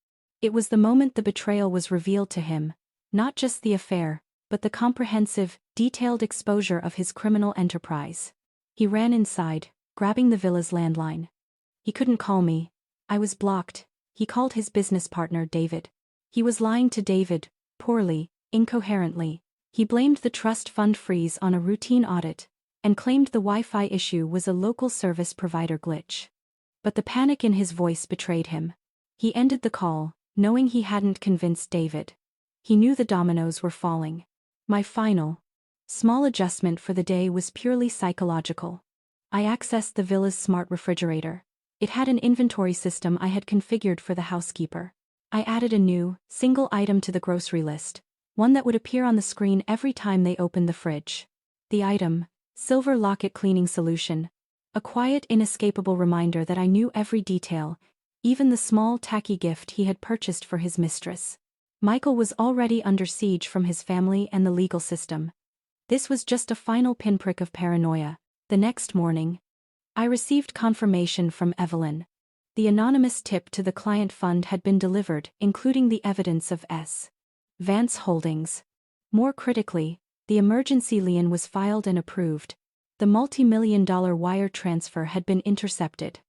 It was the moment the betrayal was revealed to him, not just the affair, but the comprehensive, detailed exposure of his criminal enterprise. He ran inside, grabbing the villa's landline. He couldn't call me. I was blocked. He called his business partner David. He was lying to David, poorly, incoherently. He blamed the trust fund freeze on a routine audit, and claimed the Wi-Fi issue was a local service provider glitch. But the panic in his voice betrayed him. He ended the call, knowing he hadn't convinced David. He knew the dominoes were falling. My final, small adjustment for the day was purely psychological. I accessed the villa's smart refrigerator. It had an inventory system I had configured for the housekeeper. I added a new, single item to the grocery list, one that would appear on the screen every time they opened the fridge. The item, silver locket cleaning solution. A quiet, inescapable reminder that I knew every detail, even the small, tacky gift he had purchased for his mistress. Michael was already under siege from his family and the legal system. This was just a final pinprick of paranoia. The next morning, I received confirmation from Evelyn. The anonymous tip to the client fund had been delivered, including the evidence of S. Vance Holdings. More critically, the emergency lien was filed and approved. The multi-million-dollar wire transfer had been intercepted.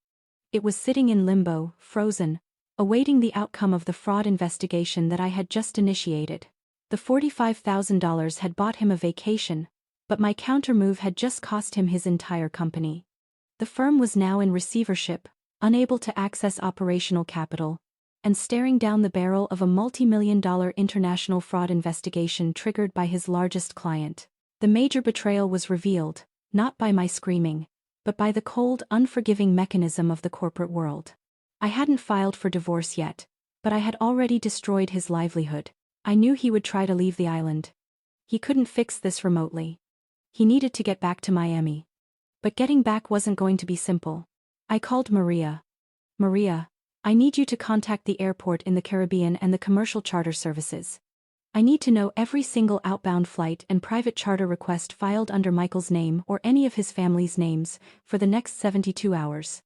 It was sitting in limbo, frozen, awaiting the outcome of the fraud investigation that I had just initiated. The $45,000 had bought him a vacation, but my countermove had just cost him his entire company. The firm was now in receivership, unable to access operational capital, and staring down the barrel of a multi-million-dollar international fraud investigation triggered by his largest client. The major betrayal was revealed, not by my screaming, but by the cold, unforgiving mechanism of the corporate world. I hadn't filed for divorce yet, but I had already destroyed his livelihood. I knew he would try to leave the island. He couldn't fix this remotely. He needed to get back to Miami. But getting back wasn't going to be simple. I called Maria. Maria, I need you to contact the airport in the Caribbean and the commercial charter services. I need to know every single outbound flight and private charter request filed under Michael's name or any of his family's names for the next 72 hours.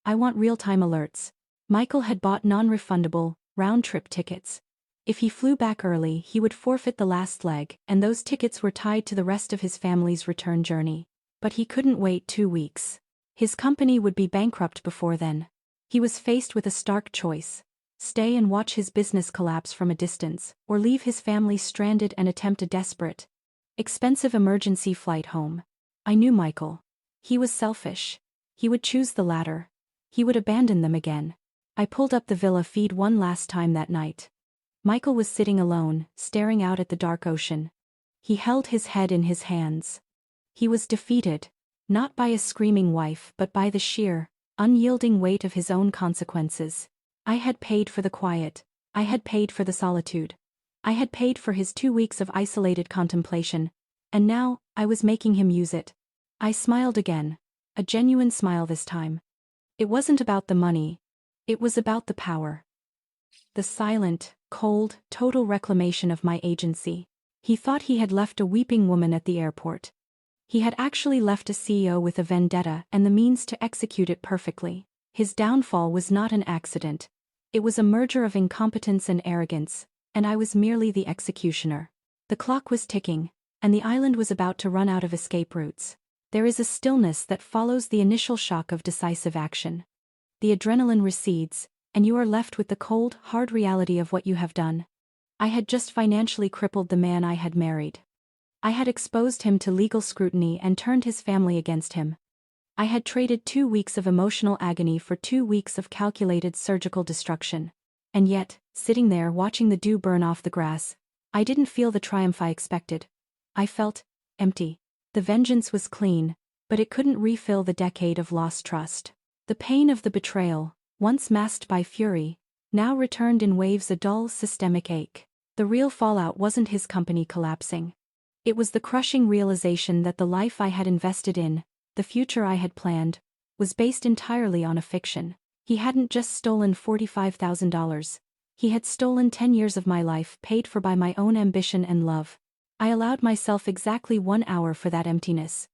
I want real-time alerts. Michael had bought non-refundable, round-trip tickets. If he flew back early, he would forfeit the last leg, and those tickets were tied to the rest of his family's return journey. But he couldn't wait 2 weeks. His company would be bankrupt before then. He was faced with a stark choice: stay and watch his business collapse from a distance, or leave his family stranded and attempt a desperate, expensive emergency flight home. I knew Michael. He was selfish. He would choose the latter. He would abandon them again. I pulled up the villa feed one last time that night. Michael was sitting alone, staring out at the dark ocean. He held his head in his hands. He was defeated, not by a screaming wife but by the sheer, unyielding weight of his own consequences. I had paid for the quiet. I had paid for the solitude. I had paid for his 2 weeks of isolated contemplation, and now I was making him use it. I smiled again, a genuine smile this time. It wasn't about the money. It was about the power. The silent, cold, total reclamation of my agency. He thought he had left a weeping woman at the airport. He had actually left a CEO with a vendetta and the means to execute it perfectly. His downfall was not an accident. It was a merger of incompetence and arrogance, and I was merely the executioner. The clock was ticking, and the island was about to run out of escape routes. There is a stillness that follows the initial shock of decisive action. The adrenaline recedes, and you are left with the cold, hard reality of what you have done. I had just financially crippled the man I had married. I had exposed him to legal scrutiny and turned his family against him. I had traded 2 weeks of emotional agony for 2 weeks of calculated surgical destruction. And yet, sitting there watching the dew burn off the grass, I didn't feel the triumph I expected. I felt empty. The vengeance was clean, but it couldn't refill the decade of lost trust. The pain of the betrayal, once masked by fury, now returned in waves, a dull, systemic ache. The real fallout wasn't his company collapsing. It was the crushing realization that the life I had invested in, the future I had planned, was based entirely on a fiction. He hadn't just stolen $45,000. He had stolen 10 years of my life, paid for by my own ambition and love. I allowed myself exactly 1 hour for that emptiness.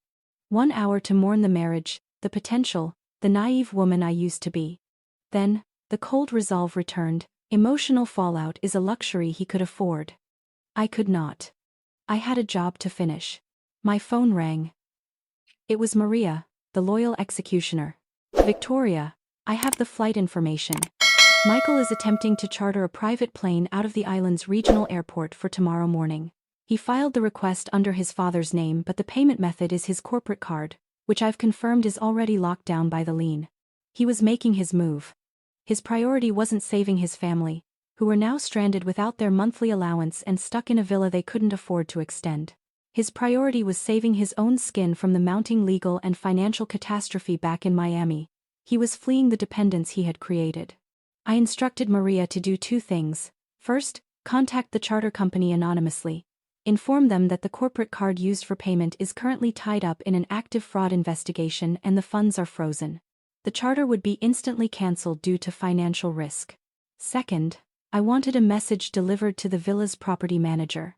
1 hour to mourn the marriage, the potential, the naive woman I used to be. Then, the cold resolve returned. Emotional fallout is a luxury he could afford. I could not. I had a job to finish. My phone rang. It was Maria, the loyal executioner. Victoria, I have the flight information. Michael is attempting to charter a private plane out of the island's regional airport for tomorrow morning. He filed the request under his father's name, but the payment method is his corporate card, which I've confirmed is already locked down by the lien. He was making his move. His priority wasn't saving his family, who were now stranded without their monthly allowance and stuck in a villa they couldn't afford to extend. His priority was saving his own skin from the mounting legal and financial catastrophe back in Miami. He was fleeing the dependence he had created. I instructed Maria to do two things. First, contact the charter company anonymously. Inform them that the corporate card used for payment is currently tied up in an active fraud investigation and the funds are frozen. The charter would be instantly cancelled due to financial risk. Second, I wanted a message delivered to the villa's property manager.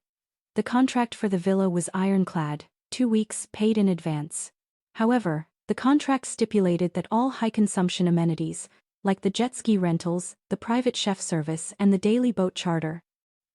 The contract for the villa was ironclad, 2 weeks paid in advance. However, the contract stipulated that all high-consumption amenities, like the jet ski rentals, the private chef service and the daily boat charter,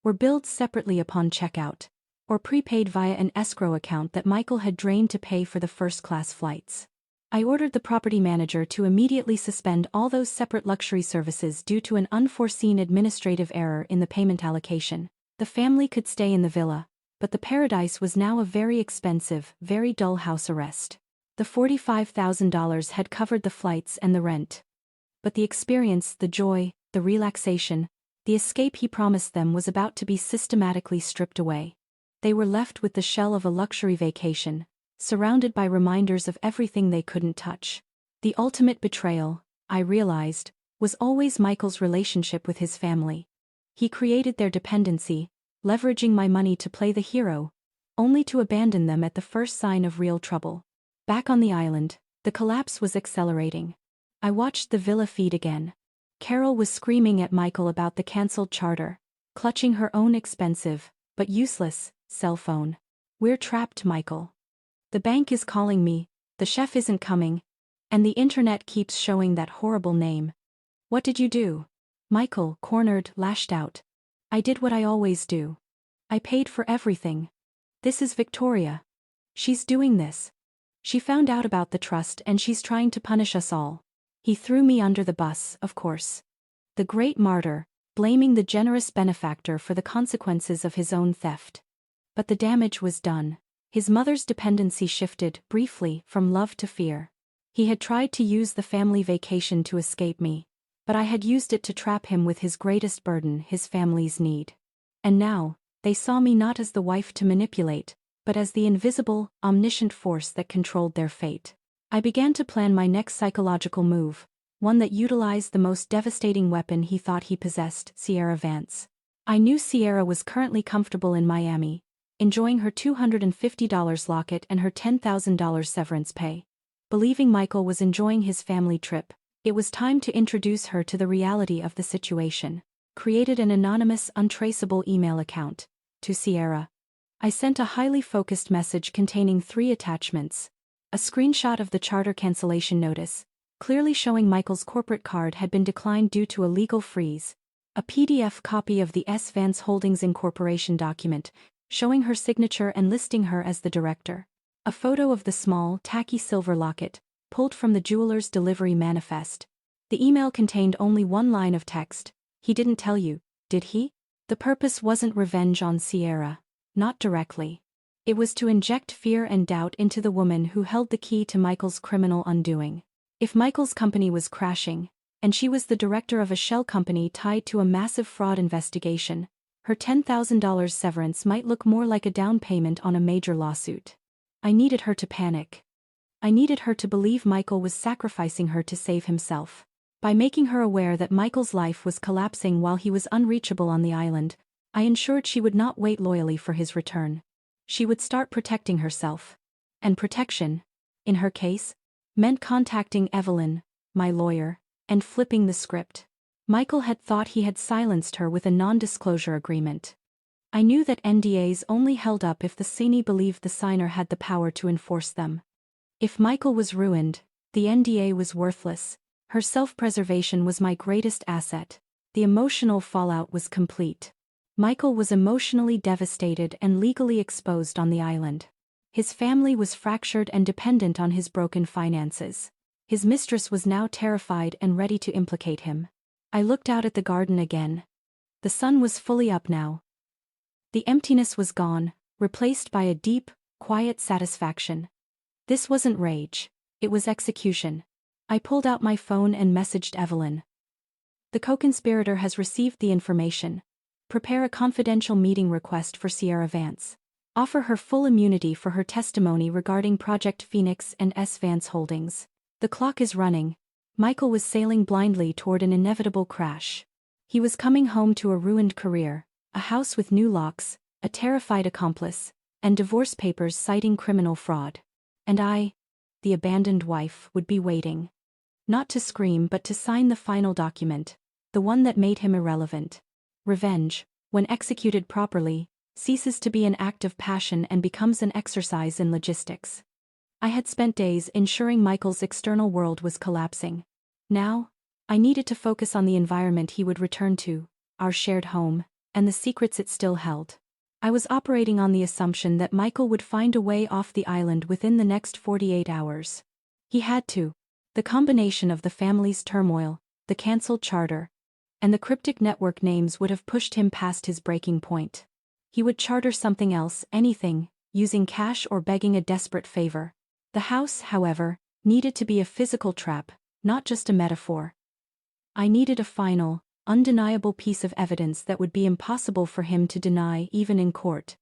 were billed separately upon checkout, or prepaid via an escrow account that Michael had drained to pay for the first-class flights. I ordered the property manager to immediately suspend all those separate luxury services due to an unforeseen administrative error in the payment allocation. The family could stay in the villa, but the paradise was now a very expensive, very dull house arrest. The $45,000 had covered the flights and the rent. But the experience, the joy, the relaxation, the escape he promised them was about to be systematically stripped away. They were left with the shell of a luxury vacation, surrounded by reminders of everything they couldn't touch. The ultimate betrayal, I realized, was always Michael's relationship with his family. He created their dependency, leveraging my money to play the hero, only to abandon them at the first sign of real trouble. Back on the island, the collapse was accelerating. I watched the villa feed again. Carol was screaming at Michael about the cancelled charter, clutching her own expensive, but useless, cell phone. "We're trapped, Michael. The bank is calling me, the chef isn't coming, and the internet keeps showing that horrible name." "What did you do?" Michael, cornered, lashed out. "I did what I always do. I paid for everything. This is Victoria. She's doing this. She found out about the trust and she's trying to punish us all." He threw me under the bus, of course. The great martyr, blaming the generous benefactor for the consequences of his own theft. But the damage was done. His mother's dependency shifted, briefly, from love to fear. He had tried to use the family vacation to escape me, but I had used it to trap him with his greatest burden, his family's need. And now, they saw me not as the wife to manipulate, but as the invisible, omniscient force that controlled their fate. I began to plan my next psychological move, one that utilized the most devastating weapon he thought he possessed, Sierra Vance. I knew Sierra was currently comfortable in Miami, enjoying her $250 locket and her $10,000 severance pay. Believing Michael was enjoying his family trip, it was time to introduce her to the reality of the situation. Created an anonymous, untraceable email account. To Sierra, I sent a highly focused message containing 3 attachments. A screenshot of the charter cancellation notice, clearly showing Michael's corporate card had been declined due to a legal freeze. A PDF copy of the S. Vance Holdings Incorporation document, showing her signature and listing her as the director. A photo of the small, tacky silver locket, pulled from the jeweler's delivery manifest. The email contained only one line of text. "He didn't tell you, did he?" The purpose wasn't revenge on Sierra. Not directly. It was to inject fear and doubt into the woman who held the key to Michael's criminal undoing. If Michael's company was crashing, and she was the director of a shell company tied to a massive fraud investigation, her $10,000 severance might look more like a down payment on a major lawsuit. I needed her to panic. I needed her to believe Michael was sacrificing her to save himself. By making her aware that Michael's life was collapsing while he was unreachable on the island, I ensured she would not wait loyally for his return. She would start protecting herself. And protection, in her case, meant contacting Evelyn, my lawyer, and flipping the script. Michael had thought he had silenced her with a non-disclosure agreement. I knew that NDAs only held up if the signee believed the signer had the power to enforce them. If Michael was ruined, The NDA was worthless. Her self-preservation was my greatest asset. The emotional fallout was complete. Michael was emotionally devastated and legally exposed on the island. His family was fractured and dependent on his broken finances. His mistress was now terrified and ready to implicate him. I looked out at the garden again. The sun was fully up now. The emptiness was gone, replaced by a deep, quiet satisfaction. This wasn't rage. It was execution. I pulled out my phone and messaged Evelyn. The co-conspirator has received the information. Prepare a confidential meeting request for Sierra Vance. Offer her full immunity for her testimony regarding Project Phoenix and S. Vance Holdings. The clock is running. Michael was sailing blindly toward an inevitable crash. He was coming home to a ruined career, a house with new locks, a terrified accomplice, and divorce papers citing criminal fraud. And I, the abandoned wife, would be waiting. Not to scream but to sign the final document, the one that made him irrelevant. Revenge, when executed properly, ceases to be an act of passion and becomes an exercise in logistics. I had spent days ensuring Michael's external world was collapsing. Now, I needed to focus on the environment he would return to, our shared home, and the secrets it still held. I was operating on the assumption that Michael would find a way off the island within the next 48 hours. He had to. The combination of the family's turmoil, the cancelled charter, and the cryptic network names would have pushed him past his breaking point. He would charter something else, anything, using cash or begging a desperate favor. The house, however, needed to be a physical trap, not just a metaphor. I needed a final, undeniable piece of evidence that would be impossible for him to deny even in court.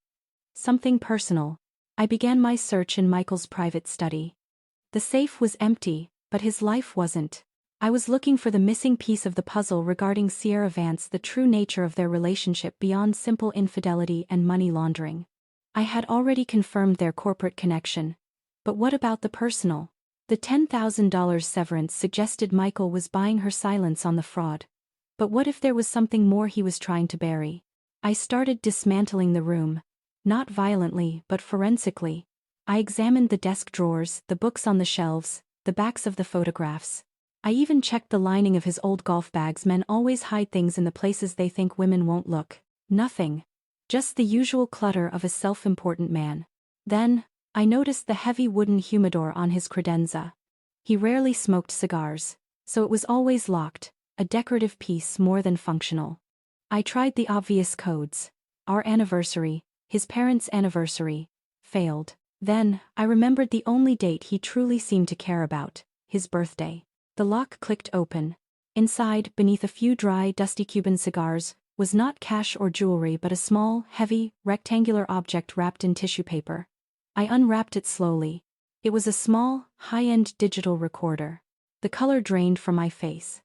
Something personal. I began my search in Michael's private study. The safe was empty, but his life wasn't. I was looking for the missing piece of the puzzle regarding Sierra Vance, the true nature of their relationship beyond simple infidelity and money laundering. I had already confirmed their corporate connection. But what about the personal? The $10,000 severance suggested Michael was buying her silence on the fraud. But what if there was something more he was trying to bury? I started dismantling the room. Not violently, but forensically. I examined the desk drawers, the books on the shelves, the backs of the photographs. I even checked the lining of his old golf bags. Men always hide things in the places they think women won't look. Nothing. Just the usual clutter of a self-important man. Then, I noticed the heavy wooden humidor on his credenza. He rarely smoked cigars, so it was always locked, a decorative piece more than functional. I tried the obvious codes. Our anniversary, his parents' anniversary, failed. Then, I remembered the only date he truly seemed to care about, his birthday. The lock clicked open. Inside, beneath a few dry, dusty Cuban cigars, was not cash or jewelry but a small, heavy, rectangular object wrapped in tissue paper. I unwrapped it slowly. It was a small, high-end digital recorder. The color drained from my face.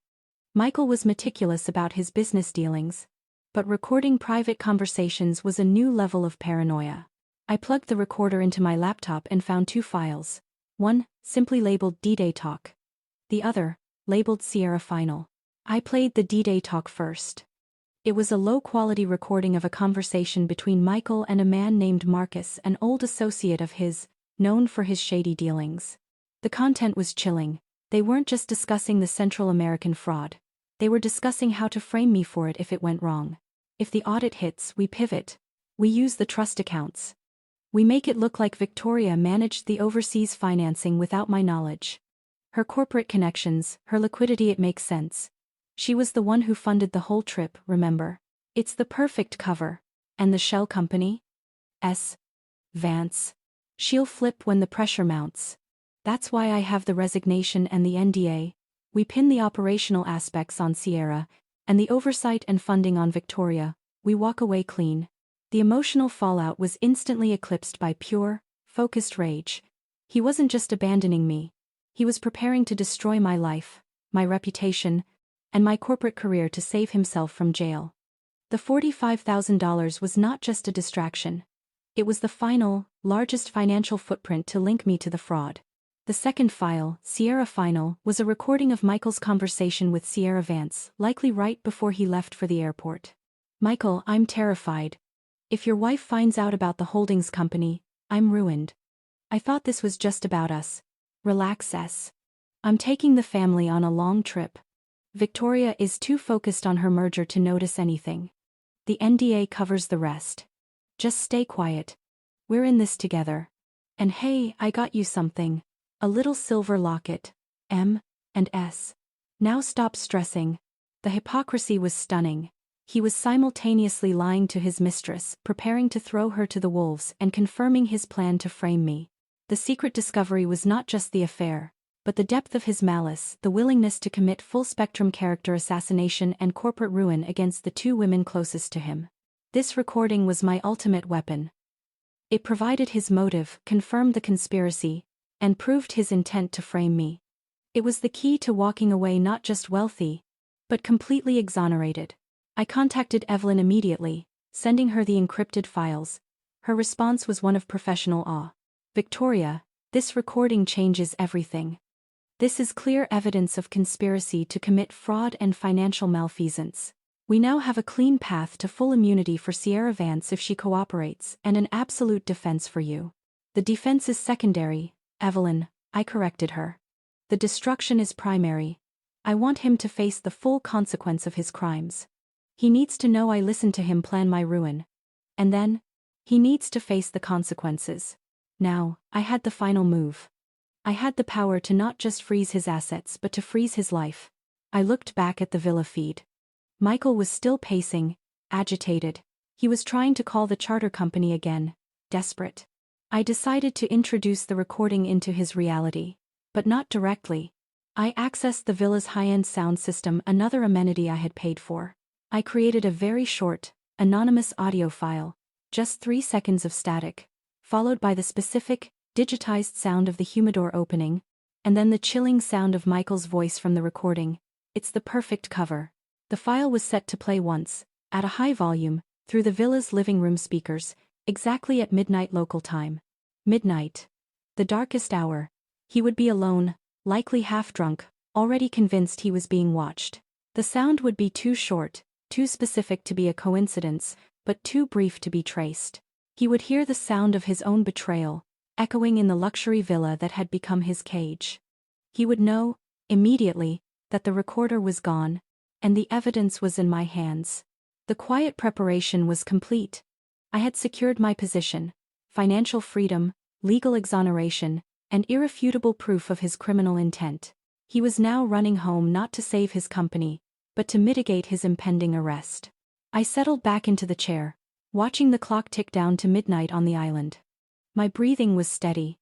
Michael was meticulous about his business dealings, but recording private conversations was a new level of paranoia. I plugged the recorder into my laptop and found two files. One, simply labeled D-Day Talk. The other, labeled Sierra Final. I played the D-Day Talk first. It was a low-quality recording of a conversation between Michael and a man named Marcus, an old associate of his, known for his shady dealings. The content was chilling. They weren't just discussing the Central American fraud. They were discussing how to frame me for it if it went wrong. If the audit hits, we pivot. We use the trust accounts. We make it look like Victoria managed the overseas financing without my knowledge. Her corporate connections, her liquidity, it makes sense. She was the one who funded the whole trip, remember? It's the perfect cover. And the shell company? S. Vance. She'll flip when the pressure mounts. That's why I have the resignation and the NDA. We pin the operational aspects on Sierra, and the oversight and funding on Victoria. We walk away clean. The emotional fallout was instantly eclipsed by pure, focused rage. He wasn't just abandoning me. He was preparing to destroy my life, my reputation, and my corporate career to save himself from jail. The $45,000 was not just a distraction. It was the final, largest financial footprint to link me to the fraud. The second file, Sierra Final, was a recording of Michael's conversation with Sierra Vance, likely right before he left for the airport. Michael, I'm terrified. If your wife finds out about the holdings company, I'm ruined. I thought this was just about us. Relax, S. I'm taking the family on a long trip. Victoria is too focused on her merger to notice anything. The NDA covers the rest. Just stay quiet. We're in this together. And hey, I got you something. A little silver locket. M and S. Now stop stressing. The hypocrisy was stunning. He was simultaneously lying to his mistress, preparing to throw her to the wolves, and confirming his plan to frame me. The secret discovery was not just the affair, but the depth of his malice, the willingness to commit full-spectrum character assassination and corporate ruin against the two women closest to him. This recording was my ultimate weapon. It provided his motive, confirmed the conspiracy, and proved his intent to frame me. It was the key to walking away not just wealthy, but completely exonerated. I contacted Evelyn immediately, sending her the encrypted files. Her response was one of professional awe. Victoria, this recording changes everything. This is clear evidence of conspiracy to commit fraud and financial malfeasance. We now have a clean path to full immunity for Sierra Vance if she cooperates, and an absolute defense for you. The defense is secondary, Evelyn, I corrected her. The destruction is primary. I want him to face the full consequence of his crimes. He needs to know I listened to him plan my ruin. And then, he needs to face the consequences. Now, I had the final move. I had the power to not just freeze his assets but to freeze his life. I looked back at the villa feed. Michael was still pacing, agitated. He was trying to call the charter company again, desperate. I decided to introduce the recording into his reality. But not directly. I accessed the villa's high-end sound system, another amenity I had paid for. I created a very short, anonymous audio file, just 3 seconds of static, followed by the specific, digitized sound of the humidor opening, and then the chilling sound of Michael's voice from the recording. It's the perfect cover. The file was set to play once, at a high volume, through the villa's living room speakers, exactly at midnight local time. Midnight. The darkest hour. He would be alone, likely half-drunk, already convinced he was being watched. The sound would be too short, too specific to be a coincidence, but too brief to be traced. He would hear the sound of his own betrayal, echoing in the luxury villa that had become his cage. He would know, immediately, that the recorder was gone, and the evidence was in my hands. The quiet preparation was complete. I had secured my position, financial freedom, legal exoneration, and irrefutable proof of his criminal intent. He was now running home not to save his company, but to mitigate his impending arrest. I settled back into the chair, watching the clock tick down to midnight on the island. My breathing was steady.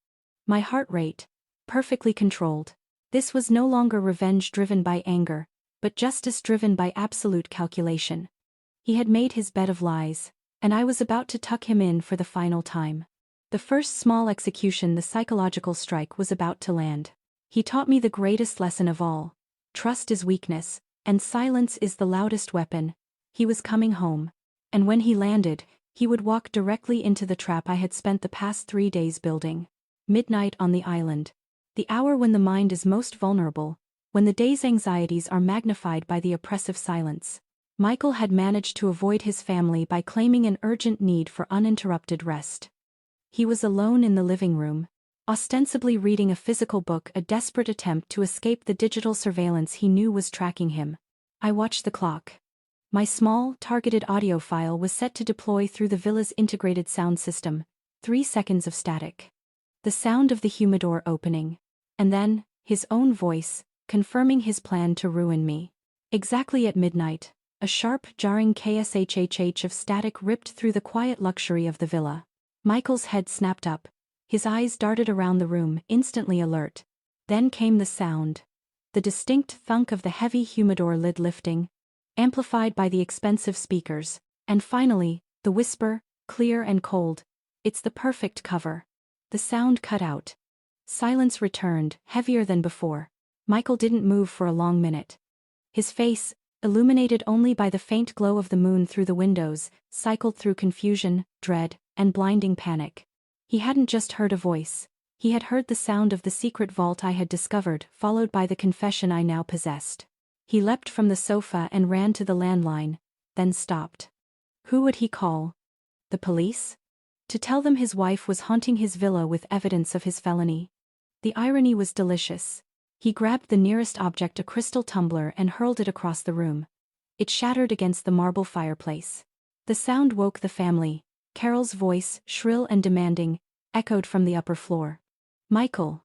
My heart rate, perfectly controlled. This was no longer revenge driven by anger, but justice driven by absolute calculation. He had made his bed of lies, and I was about to tuck him in for the final time. The first small execution, the psychological strike, was about to land. He taught me the greatest lesson of all. Trust is weakness, and silence is the loudest weapon. He was coming home. And when he landed, he would walk directly into the trap I had spent the past 3 days building. Midnight on the island. The hour when the mind is most vulnerable, when the day's anxieties are magnified by the oppressive silence. Michael had managed to avoid his family by claiming an urgent need for uninterrupted rest. He was alone in the living room, ostensibly reading a physical book, a desperate attempt to escape the digital surveillance he knew was tracking him. I watched the clock. My small, targeted audio file was set to deploy through the villa's integrated sound system. 3 seconds of static. The sound of the humidor opening. And then, his own voice, confirming his plan to ruin me. Exactly at midnight, a sharp, jarring kshhh of static ripped through the quiet luxury of the villa. Michael's head snapped up. His eyes darted around the room, instantly alert. Then came the sound. The distinct thunk of the heavy humidor lid lifting, amplified by the expensive speakers, and finally, the whisper, clear and cold. It's the perfect cover. The sound cut out. Silence returned, heavier than before. Michael didn't move for a long minute. His face, illuminated only by the faint glow of the moon through the windows, cycled through confusion, dread, and blinding panic. He hadn't just heard a voice. He had heard the sound of the secret vault I had discovered, followed by the confession I now possessed. He leapt from the sofa and ran to the landline, then stopped. Who would he call? The police? To tell them his wife was haunting his villa with evidence of his felony. The irony was delicious. He grabbed the nearest object, a crystal tumbler, and hurled it across the room. It shattered against the marble fireplace. The sound woke the family. Carol's voice, shrill and demanding, echoed from the upper floor. "Michael!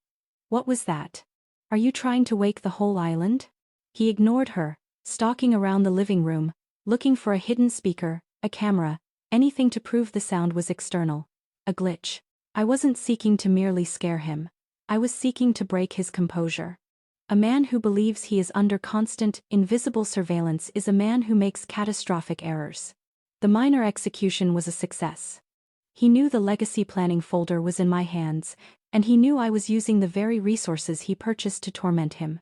What was that? Are you trying to wake the whole island?" He ignored her, stalking around the living room, looking for a hidden speaker, a camera, anything to prove the sound was external. A glitch. I wasn't seeking to merely scare him. I was seeking to break his composure. A man who believes he is under constant, invisible surveillance is a man who makes catastrophic errors. The minor execution was a success. He knew the legacy planning folder was in my hands, and he knew I was using the very resources he purchased to torment him.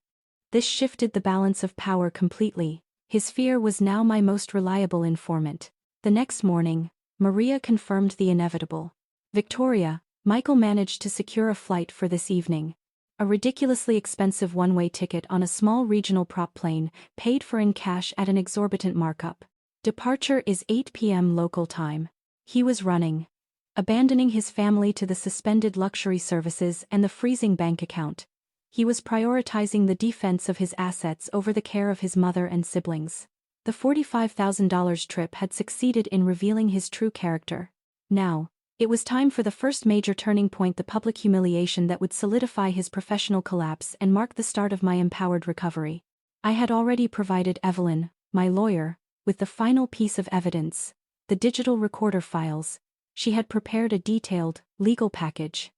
This shifted the balance of power completely. His fear was now my most reliable informant. The next morning, Maria confirmed the inevitable. "Victoria, Michael managed to secure a flight for this evening. A ridiculously expensive one-way ticket on a small regional prop plane, paid for in cash at an exorbitant markup. Departure is 8 p.m. local time." He was running. Abandoning his family to the suspended luxury services and the freezing bank account. He was prioritizing the defense of his assets over the care of his mother and siblings. The $45,000 trip had succeeded in revealing his true character. Now, it was time for the first major turning point, the public humiliation that would solidify his professional collapse and mark the start of my empowered recovery. I had already provided Evelyn, my lawyer, with the final piece of evidence, the digital recorder files. She had prepared a detailed, legal package.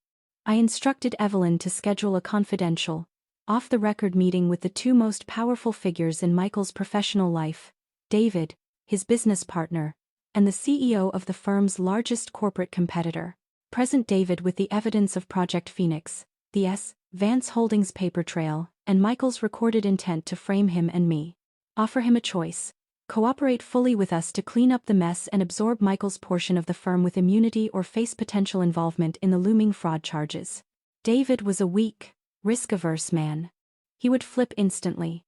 I instructed Evelyn to schedule a confidential, off-the-record meeting with the two most powerful figures in Michael's professional life, David, his business partner, and the CEO of the firm's largest corporate competitor. Present David with the evidence of Project Phoenix, the Vance Holdings paper trail, and Michael's recorded intent to frame him and me. Offer him a choice. Cooperate fully with us to clean up the mess and absorb Michael's portion of the firm with immunity, or face potential involvement in the looming fraud charges. David was a weak, risk-averse man. He would flip instantly.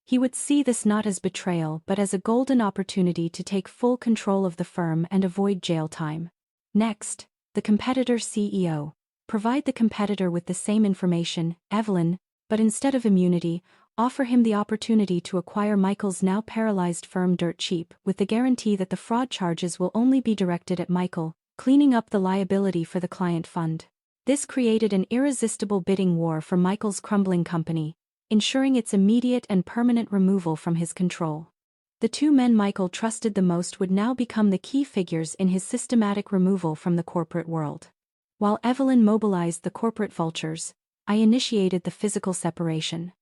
He would see this not as betrayal but as a golden opportunity to take full control of the firm and avoid jail time. Next, the competitor CEO. Provide the competitor with the same information, Evelyn, but instead of immunity, offer him the opportunity to acquire Michael's now paralyzed firm dirt cheap, with the guarantee that the fraud charges will only be directed at Michael, cleaning up the liability for the client fund. This created an irresistible bidding war for Michael's crumbling company, ensuring its immediate and permanent removal from his control. The two men Michael trusted the most would now become the key figures in his systematic removal from the corporate world. While Evelyn mobilized the corporate vultures, I initiated the physical separation.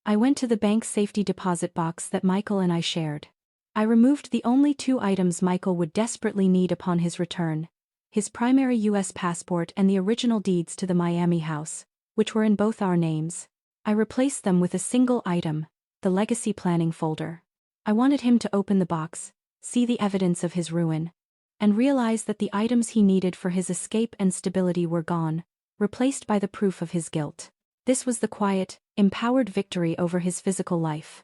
I went to the bank's safety deposit box that Michael and I shared. I removed the only two items Michael would desperately need upon his return: his primary U.S. passport and the original deeds to the Miami house, which were in both our names. I replaced them with a single item, the legacy planning folder. I wanted him to open the box, see the evidence of his ruin, and realize that the items he needed for his escape and stability were gone, replaced by the proof of his guilt. This was the quiet, empowered victory over his physical life.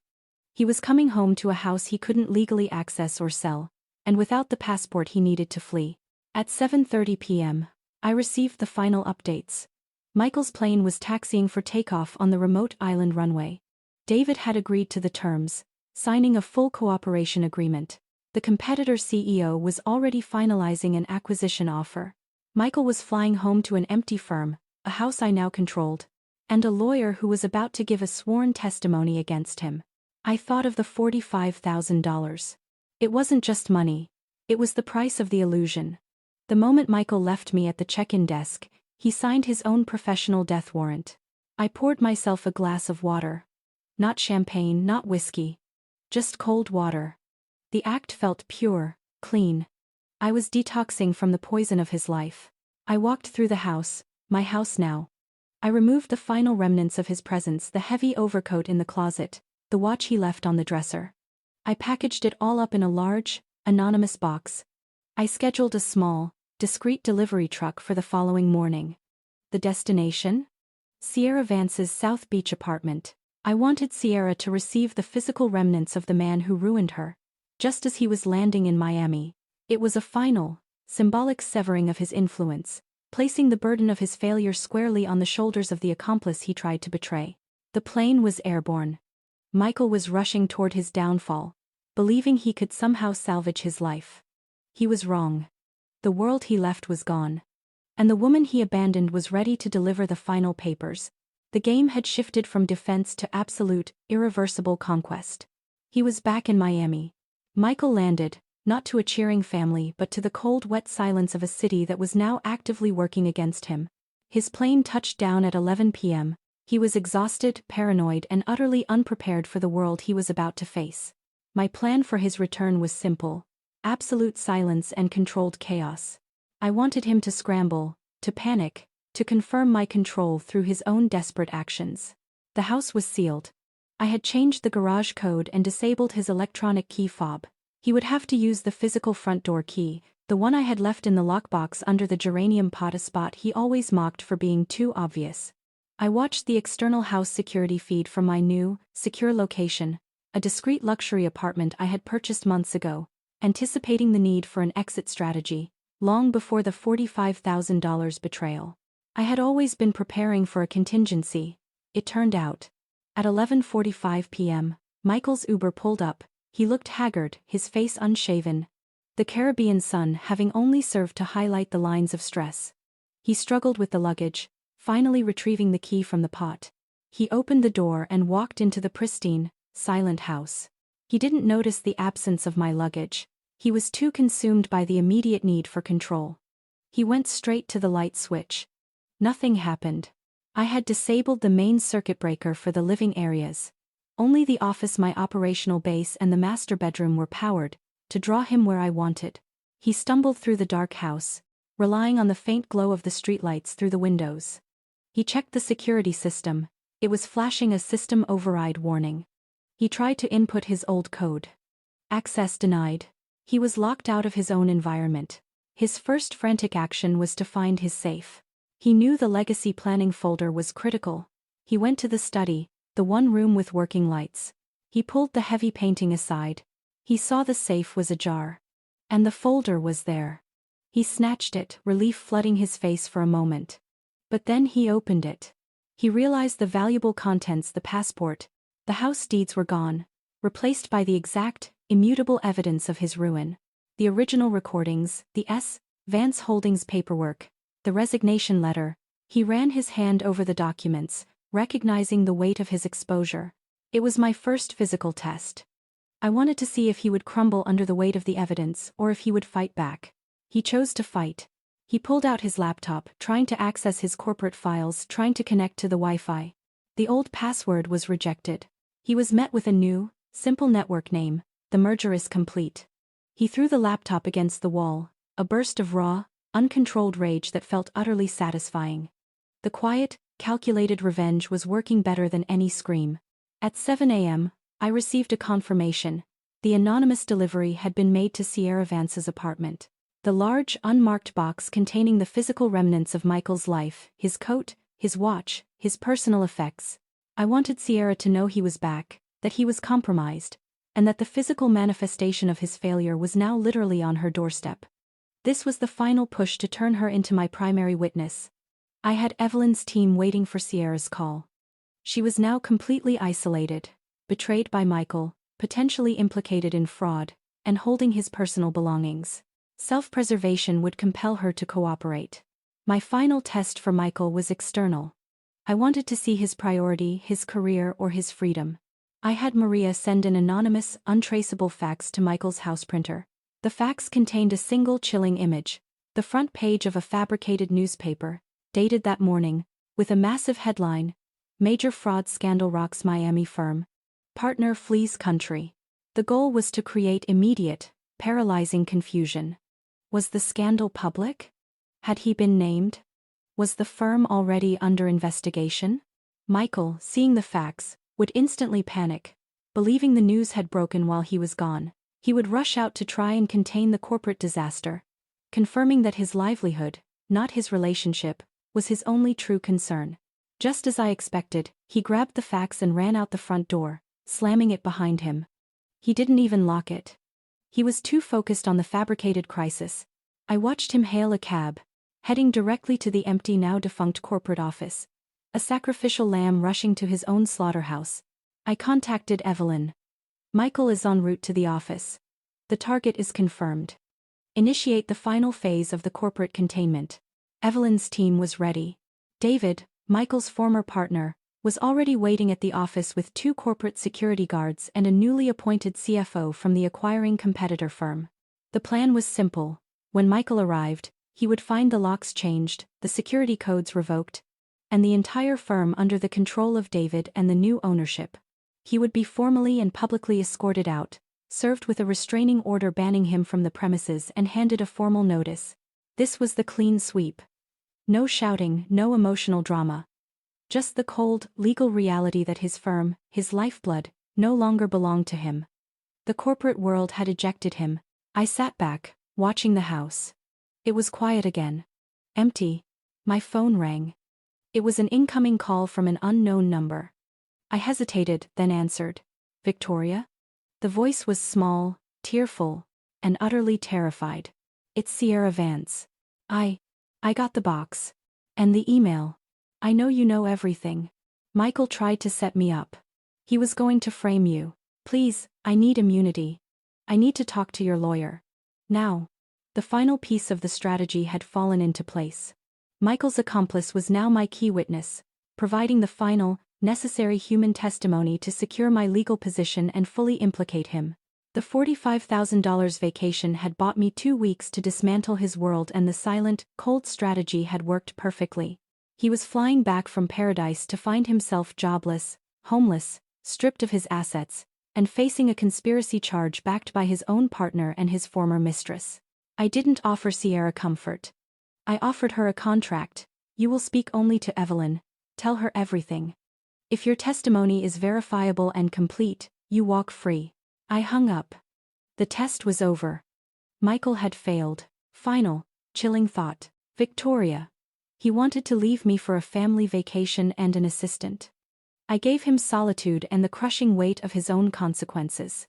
He was coming home to a house he couldn't legally access or sell, and without the passport he needed to flee. At 7:30 p.m., I received the final updates. Michael's plane was taxiing for takeoff on the remote island runway. David had agreed to the terms, signing a full cooperation agreement. The competitor CEO was already finalizing an acquisition offer. Michael was flying home to an empty firm, a house I now controlled, and a lawyer who was about to give a sworn testimony against him. I thought of the $45,000. It wasn't just money. It was the price of the illusion. The moment Michael left me at the check-in desk, he signed his own professional death warrant. I poured myself a glass of water. Not champagne, not whiskey. Just cold water. The act felt pure, clean. I was detoxing from the poison of his life. I walked through the house, my house now. I removed the final remnants of his presence, the heavy overcoat in the closet, the watch he left on the dresser. I packaged it all up in a large, anonymous box. I scheduled a small, discreet delivery truck for the following morning. The destination? Sierra Vance's South Beach apartment. I wanted Sierra to receive the physical remnants of the man who ruined her, just as he was landing in Miami. It was a final, symbolic severing of his influence, placing the burden of his failure squarely on the shoulders of the accomplice he tried to betray. The plane was airborne. Michael was rushing toward his downfall, believing he could somehow salvage his life. He was wrong. The world he left was gone. And the woman he abandoned was ready to deliver the final papers. The game had shifted from defense to absolute, irreversible conquest. He was back in Miami. Michael landed, not to a cheering family but to the cold, wet silence of a city that was now actively working against him. His plane touched down at 11 p.m. He was exhausted, paranoid, and utterly unprepared for the world he was about to face. My plan for his return was simple: absolute silence and controlled chaos. I wanted him to scramble, to panic, to confirm my control through his own desperate actions. The house was sealed. I had changed the garage code and disabled his electronic key fob. He would have to use the physical front door key, the one I had left in the lockbox under the geranium pot, a spot he always mocked for being too obvious. I watched the external house security feed from my new, secure location, a discreet luxury apartment I had purchased months ago, anticipating the need for an exit strategy, long before the $45,000 betrayal. I had always been preparing for a contingency, it turned out. At 11:45 p.m., Michael's Uber pulled up. He looked haggard, his face unshaven, the Caribbean sun having only served to highlight the lines of stress. He struggled with the luggage, finally retrieving the key from the pot. He opened the door and walked into the pristine, silent house. He didn't notice the absence of my luggage. He was too consumed by the immediate need for control. He went straight to the light switch. Nothing happened. I had disabled the main circuit breaker for the living areas. Only the office, my operational base, and the master bedroom were powered, to draw him where I wanted. He stumbled through the dark house, relying on the faint glow of the streetlights through the windows. He checked the security system. It was flashing a system override warning. He tried to input his old code. Access denied. He was locked out of his own environment. His first frantic action was to find his safe. He knew the legacy planning folder was critical. He went to the study, the one room with working lights. He pulled the heavy painting aside. He saw the safe was ajar. And the folder was there. He snatched it, relief flooding his face for a moment. But then he opened it. He realized the valuable contents: the passport, the house deeds were gone, replaced by the exact, immutable evidence of his ruin. The original recordings, the Vance Holdings paperwork, the resignation letter. He ran his hand over the documents, recognizing the weight of his exposure. It was my first physical test. I wanted to see if he would crumble under the weight of the evidence or if he would fight back. He chose to fight. He pulled out his laptop, trying to access his corporate files, trying to connect to the Wi-Fi. The old password was rejected. He was met with a new, simple network name: the merger is complete. He threw the laptop against the wall, a burst of raw, uncontrolled rage that felt utterly satisfying. The quiet, calculated revenge was working better than any scream. At 7 a.m., I received a confirmation. The anonymous delivery had been made to Sierra Vance's apartment. The large, unmarked box containing the physical remnants of Michael's life, his coat, his watch, his personal effects. I wanted Sierra to know he was back, that he was compromised, and that the physical manifestation of his failure was now literally on her doorstep. This was the final push to turn her into my primary witness. I had Evelyn's team waiting for Sierra's call. She was now completely isolated, betrayed by Michael, potentially implicated in fraud, and holding his personal belongings. Self-preservation would compel her to cooperate. My final test for Michael was external. I wanted to see his priority, his career, or his freedom. I had Maria send an anonymous, untraceable fax to Michael's house printer. The fax contained a single chilling image: the front page of a fabricated newspaper, dated that morning, with a massive headline: Major Fraud Scandal Rocks Miami Firm. Partner Flees Country. The goal was to create immediate, paralyzing confusion. Was the scandal public? Had he been named? Was the firm already under investigation? Michael, seeing the fax, would instantly panic, believing the news had broken while he was gone. He would rush out to try and contain the corporate disaster, confirming that his livelihood, not his relationship, was his only true concern. Just as I expected, he grabbed the fax and ran out the front door, slamming it behind him. He didn't even lock it. He was too focused on the fabricated crisis. I watched him hail a cab, heading directly to the empty, now defunct corporate office. a sacrificial lamb rushing to his own slaughterhouse. I contacted Evelyn. Michael is en route to the office. The target is confirmed. Initiate the final phase of the corporate containment. Evelyn's team was ready. David, Michael's former partner, was already waiting at the office with 2 corporate security guards and a newly appointed CFO from the acquiring competitor firm. The plan was simple. When Michael arrived, he would find the locks changed, the security codes revoked, and the entire firm under the control of David and the new ownership. He would be formally and publicly escorted out, served with a restraining order banning him from the premises and handed a formal notice. This was the clean sweep. No shouting, no emotional drama. Just the cold, legal reality that his firm, his lifeblood, no longer belonged to him. The corporate world had ejected him. I sat back, watching the house. It was quiet again. Empty. My phone rang. It was an incoming call from an unknown number. I hesitated, then answered. Victoria? The voice was small, tearful, and utterly terrified. It's Sierra Vance. I got the box. And the email. I know you know everything. Michael tried to set me up. He was going to frame you. Please, I need immunity. I need to talk to your lawyer. Now. The final piece of the strategy had fallen into place. Michael's accomplice was now my key witness, providing the final, necessary human testimony to secure my legal position and fully implicate him. The $45,000 vacation had bought me 2 weeks to dismantle his world, and the silent, cold strategy had worked perfectly. He was flying back from paradise to find himself jobless, homeless, stripped of his assets, and facing a conspiracy charge backed by his own partner and his former mistress. I didn't offer Sierra comfort. I offered her a contract. You will speak only to Evelyn. Tell her everything. If your testimony is verifiable and complete, you walk free. I hung up. The test was over. Michael had failed. Final, chilling thought. Victoria. He wanted to leave me for a family vacation and an assistant. I gave him solitude and the crushing weight of his own consequences.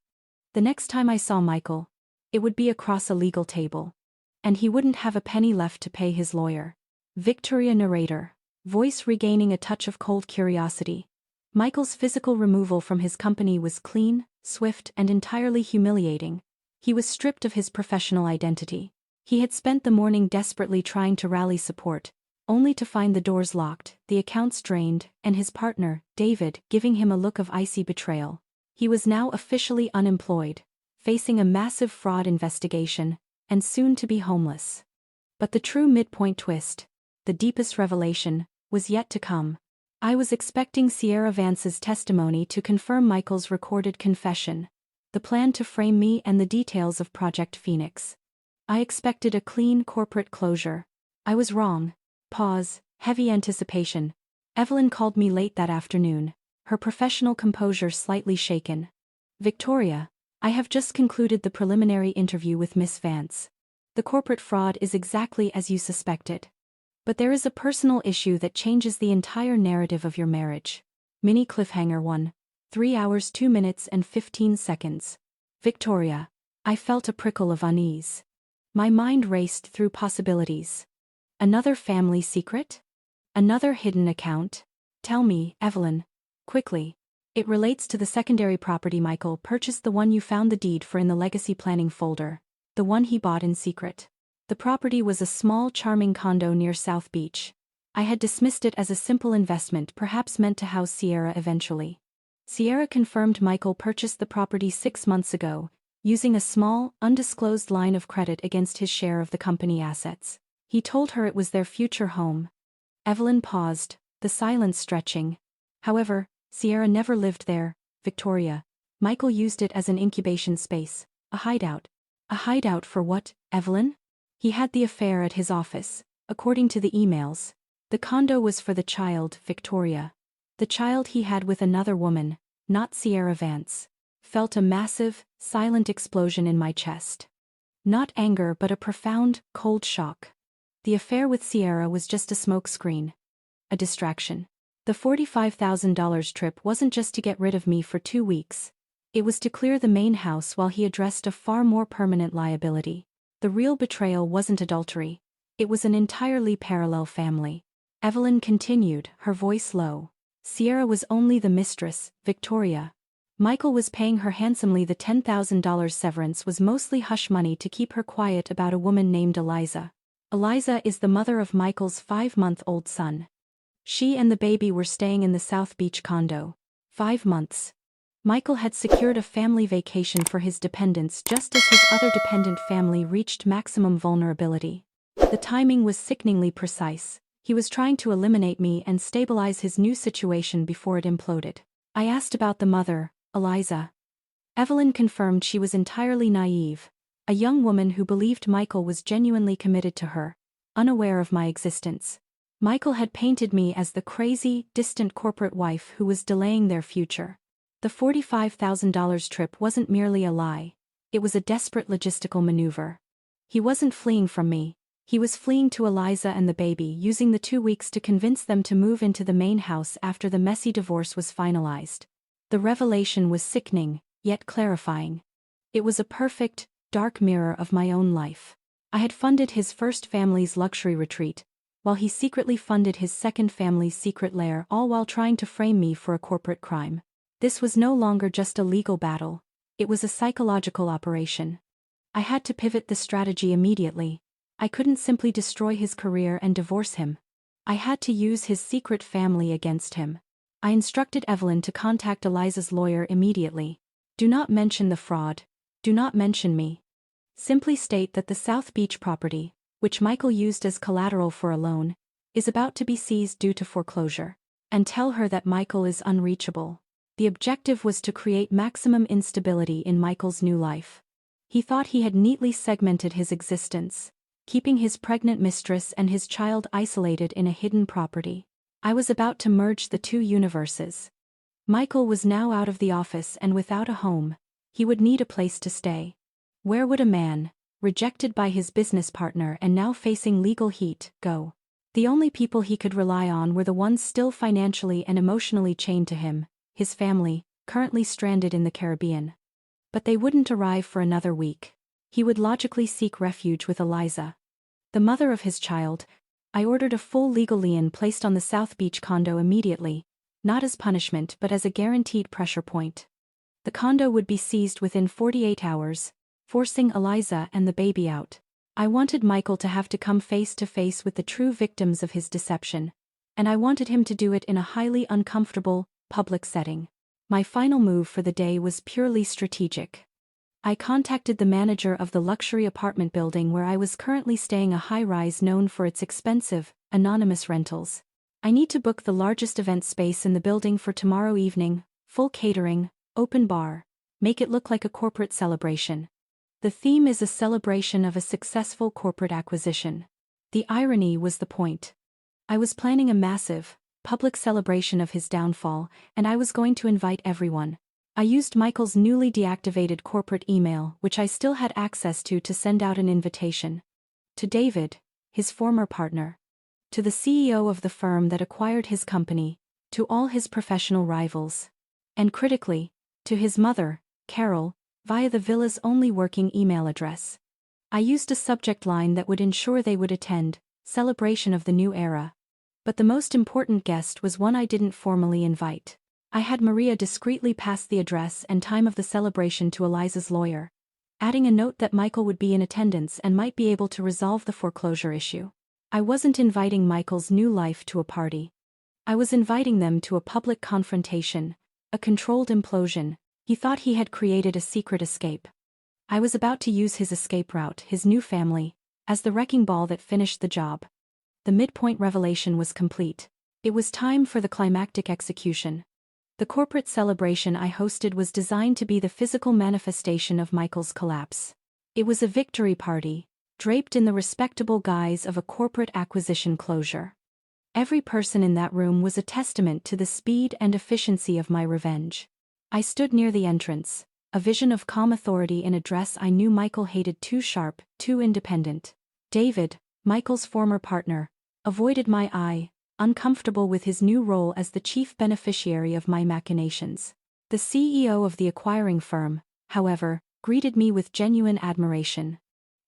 The next time I saw Michael, it would be across a legal table. And he wouldn't have a penny left to pay his lawyer. Victoria narrator. Voice regaining a touch of cold curiosity. Michael's physical removal from his company was clean, swift, and entirely humiliating. He was stripped of his professional identity. He had spent the morning desperately trying to rally support, only to find the doors locked, the accounts drained, and his partner, David, giving him a look of icy betrayal. He was now officially unemployed, facing a massive fraud investigation, and soon to be homeless. But the true midpoint twist, the deepest revelation, was yet to come. I was expecting Sierra Vance's testimony to confirm Michael's recorded confession, the plan to frame me, and the details of Project Phoenix. I expected a clean corporate closure. I was wrong. Pause, heavy anticipation. Evelyn called me late that afternoon, her professional composure slightly shaken. Victoria, I have just concluded the preliminary interview with Miss Vance. The corporate fraud is exactly as you suspected. But there is a personal issue that changes the entire narrative of your marriage. Mini cliffhanger 1. 3 hours 2 minutes and 15 seconds. Victoria. I felt a prickle of unease. My mind raced through possibilities. Another family secret? Another hidden account? Tell me, Evelyn. Quickly. It relates to the secondary property Michael purchased, the one you found the deed for in the legacy planning folder. The one he bought in secret. The property was a small, charming condo near South Beach. I had dismissed it as a simple investment, perhaps meant to house Sierra eventually. Sierra confirmed Michael purchased the property 6 months ago, using a small, undisclosed line of credit against his share of the company assets. He told her it was their future home. Evelyn paused, the silence stretching. However, Sierra never lived there, Victoria. Michael used it as an incubation space, a hideout. A hideout for what, Evelyn? He had the affair at his office, according to the emails. The condo was for the child, Victoria. The child he had with another woman, not Sierra Vance. Felt a massive, silent explosion in my chest. Not anger, but a profound, cold shock. The affair with Sierra was just a smokescreen. A distraction. The $45,000 trip wasn't just to get rid of me for 2 weeks. It was to clear the main house while he addressed a far more permanent liability. The real betrayal wasn't adultery. It was an entirely parallel family. Evelyn continued, her voice low. Sierra was only the mistress, Victoria. Michael was paying her handsomely. The $10,000 severance was mostly hush money to keep her quiet about a woman named Eliza. Eliza is the mother of Michael's 5-month-old son. She and the baby were staying in the South Beach condo. 5 months. Michael had secured a family vacation for his dependents just as his other dependent family reached maximum vulnerability. The timing was sickeningly precise. He was trying to eliminate me and stabilize his new situation before it imploded. I asked about the mother, Eliza. Evelyn confirmed she was entirely naive, a young woman who believed Michael was genuinely committed to her, unaware of my existence. Michael had painted me as the crazy, distant corporate wife who was delaying their future. The $45,000 trip wasn't merely a lie, it was a desperate logistical maneuver. He wasn't fleeing from me. He was fleeing to Eliza and the baby, using the 2 weeks to convince them to move into the main house after the messy divorce was finalized. The revelation was sickening, yet clarifying. It was a perfect, dark mirror of my own life. I had funded his first family's luxury retreat, while he secretly funded his second family's secret lair, all while trying to frame me for a corporate crime. This was no longer just a legal battle, it was a psychological operation. I had to pivot the strategy immediately. I couldn't simply destroy his career and divorce him. I had to use his secret family against him. I instructed Evelyn to contact Eliza's lawyer immediately. Do not mention the fraud. Do not mention me. Simply state that the South Beach property, which Michael used as collateral for a loan, is about to be seized due to foreclosure. And tell her that Michael is unreachable. The objective was to create maximum instability in Michael's new life. He thought he had neatly segmented his existence, keeping his pregnant mistress and his child isolated in a hidden property. I was about to merge the two universes. Michael was now out of the office and without a home. He would need a place to stay. Where would a man, rejected by his business partner and now facing legal heat, go? The only people he could rely on were the ones still financially and emotionally chained to him, his family, currently stranded in the Caribbean. But they wouldn't arrive for another week. He would logically seek refuge with Eliza, the mother of his child. I ordered a full legal lien placed on the South Beach condo immediately, not as punishment but as a guaranteed pressure point. The condo would be seized within 48 hours, forcing Eliza and the baby out. I wanted Michael to have to come face to face with the true victims of his deception, and I wanted him to do it in a highly uncomfortable, public setting. My final move for the day was purely strategic. I contacted the manager of the luxury apartment building where I was currently staying, a high-rise known for its expensive, anonymous rentals. I need to book the largest event space in the building for tomorrow evening, full catering, open bar, make it look like a corporate celebration. The theme is a celebration of a successful corporate acquisition. The irony was the point. I was planning a massive, public celebration of his downfall, and I was going to invite everyone. I used Michael's newly deactivated corporate email, which I still had access to send out an invitation. To David, his former partner. To the CEO of the firm that acquired his company. To all his professional rivals. And critically, to his mother, Carol, via the villa's only working email address. I used a subject line that would ensure they would attend, celebration of the new era. But the most important guest was one I didn't formally invite. I had Maria discreetly pass the address and time of the celebration to Eliza's lawyer, adding a note that Michael would be in attendance and might be able to resolve the foreclosure issue. I wasn't inviting Michael's new life to a party. I was inviting them to a public confrontation, a controlled implosion. He thought he had created a secret escape. I was about to use his escape route, his new family, as the wrecking ball that finished the job. The midpoint revelation was complete. It was time for the climactic execution. The corporate celebration I hosted was designed to be the physical manifestation of Michael's collapse. It was a victory party, draped in the respectable guise of a corporate acquisition closure. Every person in that room was a testament to the speed and efficiency of my revenge. I stood near the entrance, a vision of calm authority in a dress I knew Michael hated. Too sharp, too independent. David, Michael's former partner, avoided my eye, uncomfortable with his new role as the chief beneficiary of my machinations. The CEO of the acquiring firm, however, greeted me with genuine admiration.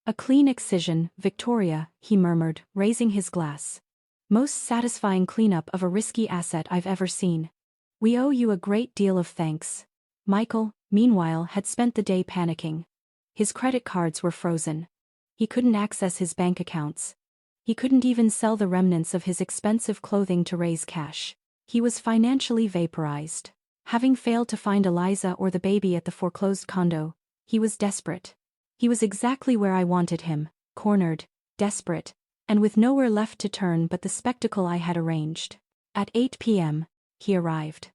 "A clean excision, Victoria," he murmured, raising his glass. Most satisfying cleanup of a risky asset I've ever seen. We owe you a great deal of thanks. Michael, meanwhile, had spent the day panicking. His credit cards were frozen. He couldn't access his bank accounts. He couldn't even sell the remnants of his expensive clothing to raise cash. He was financially vaporized. Having failed to find Eliza or the baby at the foreclosed condo, he was desperate. He was exactly where I wanted him, cornered, desperate, and with nowhere left to turn but the spectacle I had arranged. At 8 p.m., he arrived.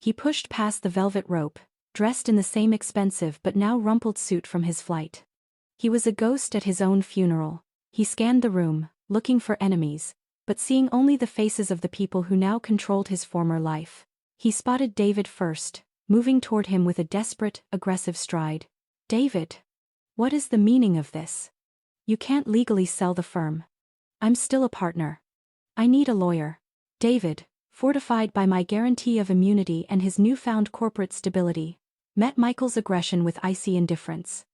He pushed past the velvet rope, dressed in the same expensive but now rumpled suit from his flight. He was a ghost at his own funeral. He scanned the room, looking for enemies, but seeing only the faces of the people who now controlled his former life. He spotted David first, moving toward him with a desperate, aggressive stride. David. What is the meaning of this? You can't legally sell the firm. I'm still a partner. I need a lawyer. David, fortified by my guarantee of immunity and his newfound corporate stability, met Michael's aggression with icy indifference.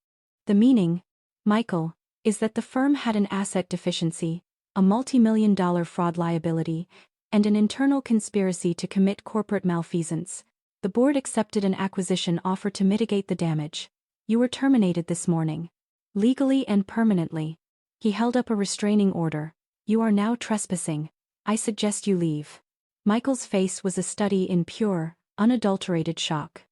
The meaning, Michael, is that the firm had an asset deficiency, a multi-million-dollar fraud liability, and an internal conspiracy to commit corporate malfeasance. The board accepted an acquisition offer to mitigate the damage. You were terminated this morning. Legally and permanently. He held up a restraining order. You are now trespassing. I suggest you leave. Michael's face was a study in pure, unadulterated shock.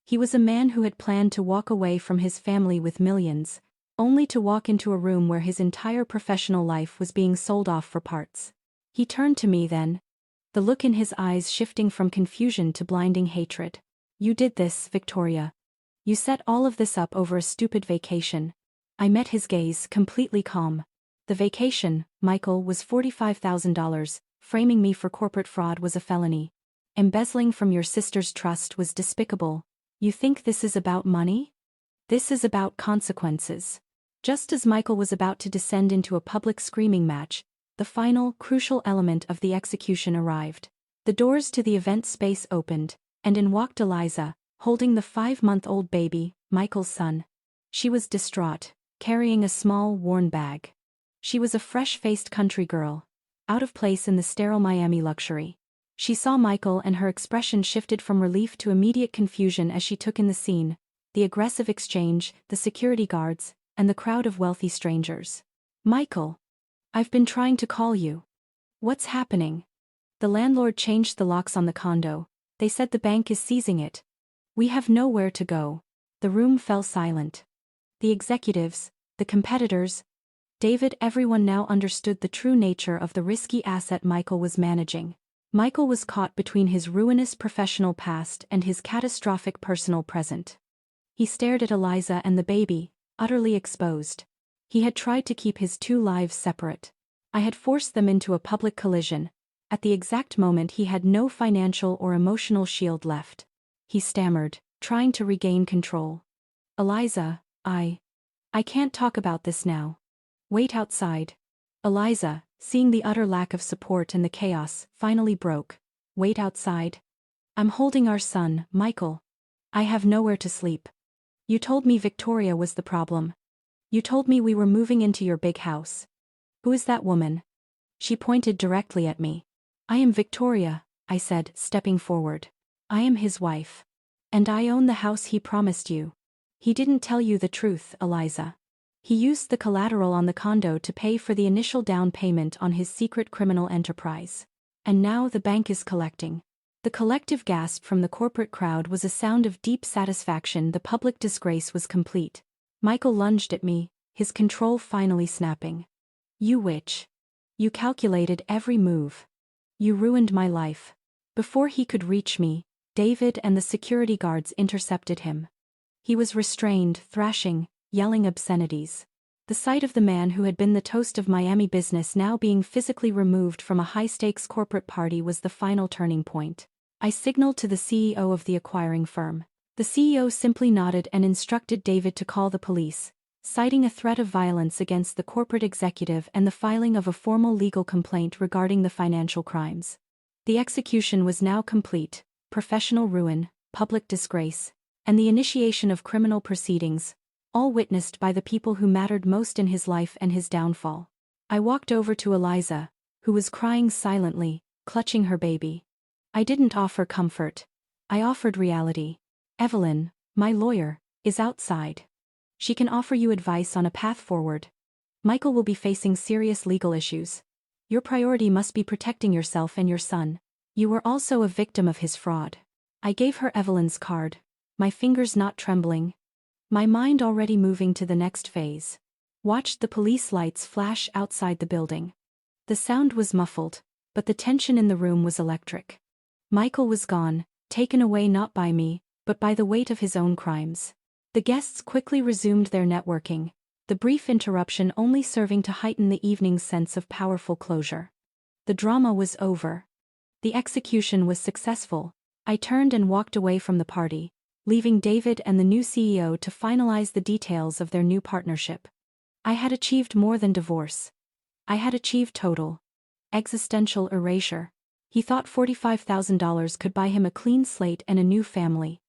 He was a man who had planned to walk away from his family with millions, only to walk into a room where his entire professional life was being sold off for parts. He turned to me then, the look in his eyes shifting from confusion to blinding hatred. You did this, Victoria. You set all of this up over a stupid vacation. I met his gaze, completely calm. The vacation, Michael, was $45,000. Framing me for corporate fraud was a felony. Embezzling from your sister's trust was despicable. You think this is about money? This is about consequences. Just as Michael was about to descend into a public screaming match, the final, crucial element of the execution arrived. The doors to the event space opened, and in walked Eliza, holding the 5-month-old baby, Michael's son. She was distraught, carrying a small, worn bag. She was a fresh-faced country girl, out of place in the sterile Miami luxury. She saw Michael and her expression shifted from relief to immediate confusion as she took in the scene, the aggressive exchange, the security guards, and the crowd of wealthy strangers. Michael. I've been trying to call you. What's happening? The landlord changed the locks on the condo. They said the bank is seizing it. We have nowhere to go. The room fell silent. The executives, the competitors, David, everyone now understood the true nature of the risky asset Michael was managing. Michael was caught between his ruinous professional past and his catastrophic personal present. He stared at Eliza and the baby, utterly exposed. He had tried to keep his two lives separate. I had forced them into a public collision. At the exact moment he had no financial or emotional shield left. He stammered, trying to regain control. Eliza, I can't talk about this now. Wait outside. Eliza, seeing the utter lack of support and the chaos, finally broke. Wait outside. I'm holding our son, Michael. I have nowhere to sleep. You told me Victoria was the problem. You told me we were moving into your big house. Who is that woman? She pointed directly at me. I am Victoria, I said, stepping forward. I am his wife. And I own the house he promised you. He didn't tell you the truth, Eliza. He used the collateral on the condo to pay for the initial down payment on his secret criminal enterprise. And now the bank is collecting. The collective gasp from the corporate crowd was a sound of deep satisfaction. The public disgrace was complete. Michael lunged at me, his control finally snapping. You witch. You calculated every move. You ruined my life. Before he could reach me, David and the security guards intercepted him. He was restrained, thrashing, yelling obscenities. The sight of the man who had been the toast of Miami business now being physically removed from a high-stakes corporate party was the final turning point. I signaled to the CEO of the acquiring firm. The CEO simply nodded and instructed David to call the police, citing a threat of violence against the corporate executive and the filing of a formal legal complaint regarding the financial crimes. The execution was now complete, professional ruin, public disgrace, and the initiation of criminal proceedings, all witnessed by the people who mattered most in his life and his downfall. I walked over to Eliza, who was crying silently, clutching her baby. I didn't offer comfort. I offered reality. Evelyn, my lawyer, is outside. She can offer you advice on a path forward. Michael will be facing serious legal issues. Your priority must be protecting yourself and your son. You were also a victim of his fraud. I gave her Evelyn's card, my fingers not trembling, my mind already moving to the next phase. Watched the police lights flash outside the building. The sound was muffled, but the tension in the room was electric. Michael was gone, taken away not by me, but by the weight of his own crimes. The guests quickly resumed their networking, the brief interruption only serving to heighten the evening's sense of powerful closure. The drama was over. The execution was successful. I turned and walked away from the party, leaving David and the new CEO to finalize the details of their new partnership. I had achieved more than divorce. I had achieved total, existential erasure. He thought $45,000 could buy him a clean slate and a new family.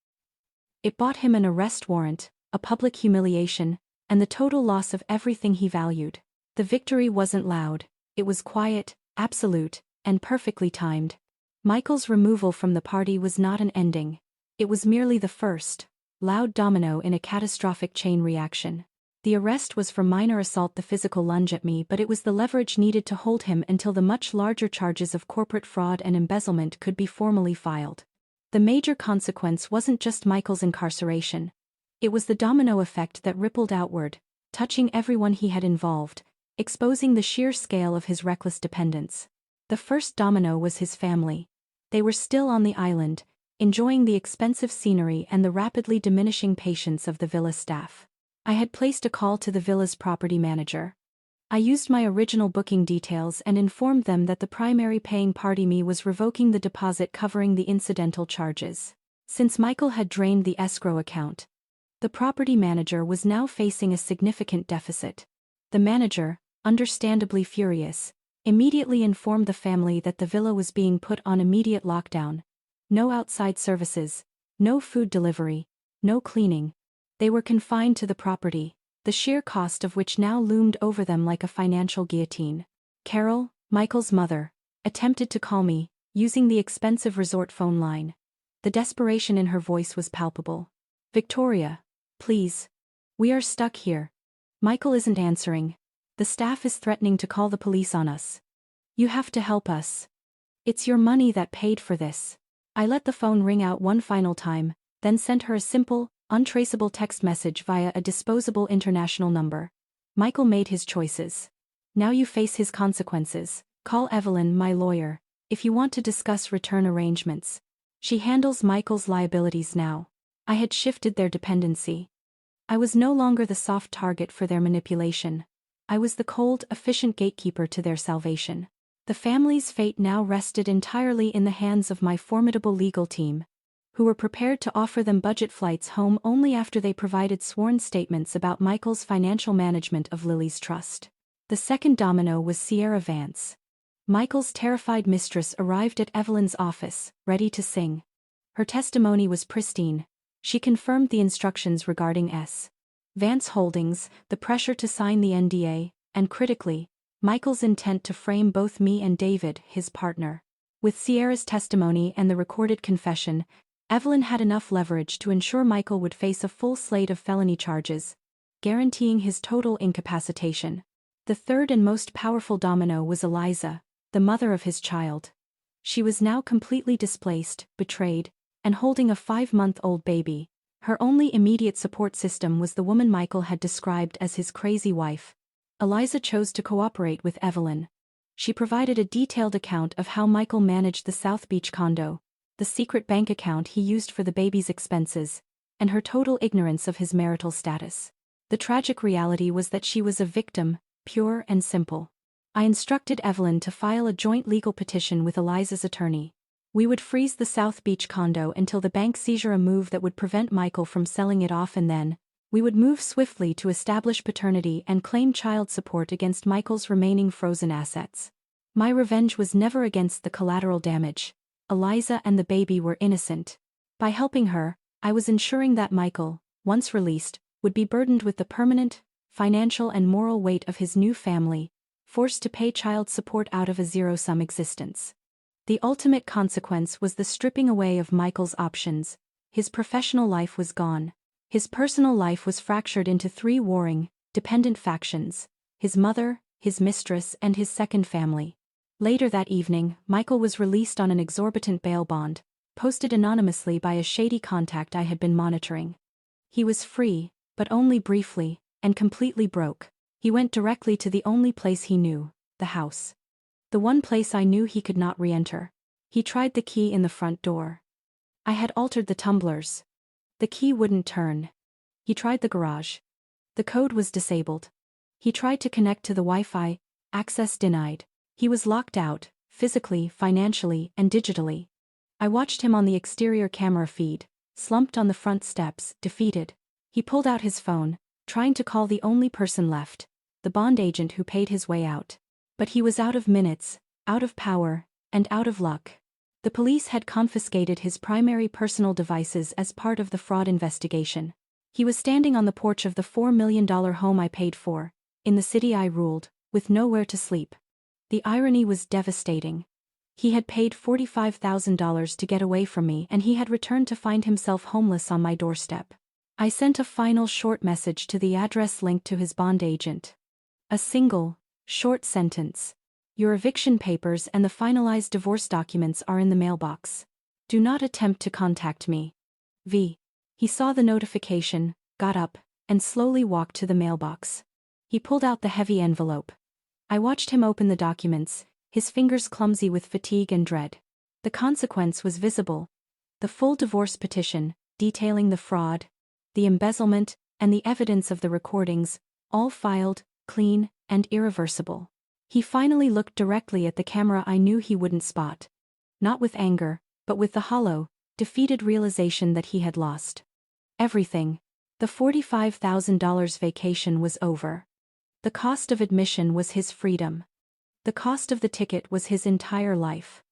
It bought him an arrest warrant, a public humiliation, and the total loss of everything he valued. The victory wasn't loud, it was quiet, absolute, and perfectly timed. Michael's removal from the party was not an ending. It was merely the first, loud domino in a catastrophic chain reaction. The arrest was for minor assault, the physical lunge at me, but it was the leverage needed to hold him until the much larger charges of corporate fraud and embezzlement could be formally filed. The major consequence wasn't just Michael's incarceration. It was the domino effect that rippled outward, touching everyone he had involved, exposing the sheer scale of his reckless dependence. The first domino was his family. They were still on the island, enjoying the expensive scenery and the rapidly diminishing patience of the villa staff. I had placed a call to the villa's property manager. I used my original booking details and informed them that the primary paying party, me, was revoking the deposit covering the incidental charges. Since Michael had drained the escrow account, the property manager was now facing a significant deficit. The manager, understandably furious, immediately informed the family that the villa was being put on immediate lockdown. No outside services, no food delivery, no cleaning. They were confined to the property, the sheer cost of which now loomed over them like a financial guillotine. Carol, Michael's mother, attempted to call me, using the expensive resort phone line. The desperation in her voice was palpable. "Victoria, please. We are stuck here. Michael isn't answering. The staff is threatening to call the police on us. You have to help us. It's your money that paid for this." I let the phone ring out one final time, then sent her a simple, untraceable text message via a disposable international number. Michael made his choices. Now you face his consequences. Call Evelyn, my lawyer, if you want to discuss return arrangements. She handles Michael's liabilities now. I had shifted their dependency. I was no longer the soft target for their manipulation. I was the cold, efficient gatekeeper to their salvation. The family's fate now rested entirely in the hands of my formidable legal team, who were prepared to offer them budget flights home only after they provided sworn statements about Michael's financial management of Lily's trust. The second domino was Sierra Vance. Michael's terrified mistress arrived at Evelyn's office, ready to sing. Her testimony was pristine. She confirmed the instructions regarding S. Vance Holdings, the pressure to sign the NDA, and critically, Michael's intent to frame both me and David, his partner. With Sierra's testimony and the recorded confession, Evelyn had enough leverage to ensure Michael would face a full slate of felony charges, guaranteeing his total incapacitation. The third and most powerful domino was Eliza, the mother of his child. She was now completely displaced, betrayed, and holding a 5-month-old baby. Her only immediate support system was the woman Michael had described as his crazy wife. Eliza chose to cooperate with Evelyn. She provided a detailed account of how Michael managed the South Beach condo, the secret bank account he used for the baby's expenses, and her total ignorance of his marital status. The tragic reality was that she was a victim, pure and simple. I instructed Evelyn to file a joint legal petition with Eliza's attorney. We would freeze the South Beach condo until the bank seizure, a move that would prevent Michael from selling it off, and then we would move swiftly to establish paternity and claim child support against Michael's remaining frozen assets. My revenge was never against the collateral damage. Eliza and the baby were innocent. By helping her, I was ensuring that Michael, once released, would be burdened with the permanent, financial and moral weight of his new family, forced to pay child support out of a zero-sum existence. The ultimate consequence was the stripping away of Michael's options. His professional life was gone. His personal life was fractured into three warring, dependent factions: his mother, his mistress, and his second family. Later that evening, Michael was released on an exorbitant bail bond, posted anonymously by a shady contact I had been monitoring. He was free, but only briefly, and completely broke. He went directly to the only place he knew, the house. The one place I knew he could not re-enter. He tried the key in the front door. I had altered the tumblers. The key wouldn't turn. He tried the garage. The code was disabled. He tried to connect to the Wi-Fi, access denied. He was locked out, physically, financially, and digitally. I watched him on the exterior camera feed, slumped on the front steps, defeated. He pulled out his phone, trying to call the only person left, the bond agent who paid his way out. But he was out of minutes, out of power, and out of luck. The police had confiscated his primary personal devices as part of the fraud investigation. He was standing on the porch of the $4 million home I paid for, in the city I ruled, with nowhere to sleep. The irony was devastating. He had paid $45,000 to get away from me, and he had returned to find himself homeless on my doorstep. I sent a final short message to the address linked to his bond agent. A single, short sentence: "Your eviction papers and the finalized divorce documents are in the mailbox. Do not attempt to contact me. V." He saw the notification, got up, and slowly walked to the mailbox. He pulled out the heavy envelope. I watched him open the documents, his fingers clumsy with fatigue and dread. The consequence was visible. The full divorce petition, detailing the fraud, the embezzlement, and the evidence of the recordings, all filed, clean, and irreversible. He finally looked directly at the camera I knew he wouldn't spot. Not with anger, but with the hollow, defeated realization that he had lost everything. The $45,000 vacation was over. The cost of admission was his freedom. The cost of the ticket was his entire life.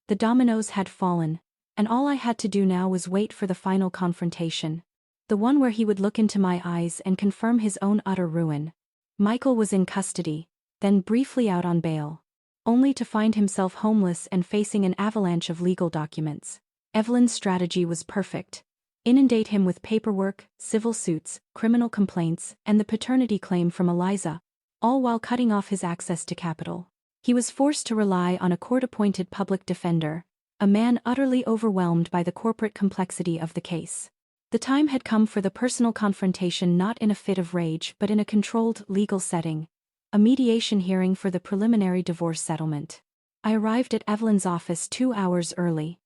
The dominoes had fallen, and all I had to do now was wait for the final confrontation. The one where he would look into my eyes and confirm his own utter ruin. Michael was in custody, then briefly out on bail, only to find himself homeless and facing an avalanche of legal documents. Evelyn's strategy was perfect. Inundate him with paperwork, civil suits, criminal complaints, and the paternity claim from Eliza, all while cutting off his access to capital. He was forced to rely on a court-appointed public defender, a man utterly overwhelmed by the corporate complexity of the case. The time had come for the personal confrontation, not in a fit of rage but in a controlled legal setting, a mediation hearing for the preliminary divorce settlement. I arrived at Evelyn's office 2 hours early.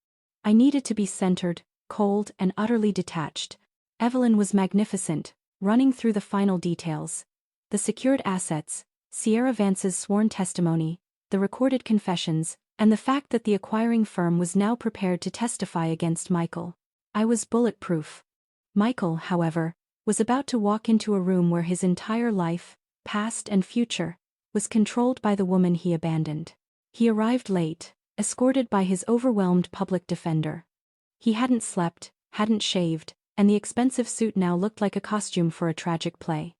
I needed to be centered, cold, and utterly detached. Evelyn was magnificent, running through the final details. The secured assets, Sierra Vance's sworn testimony, the recorded confessions, and the fact that the acquiring firm was now prepared to testify against Michael. I was bulletproof. Michael, however, was about to walk into a room where his entire life, past and future, was controlled by the woman he abandoned. He arrived late, escorted by his overwhelmed public defender. He hadn't slept, hadn't shaved, and the expensive suit now looked like a costume for a tragic play.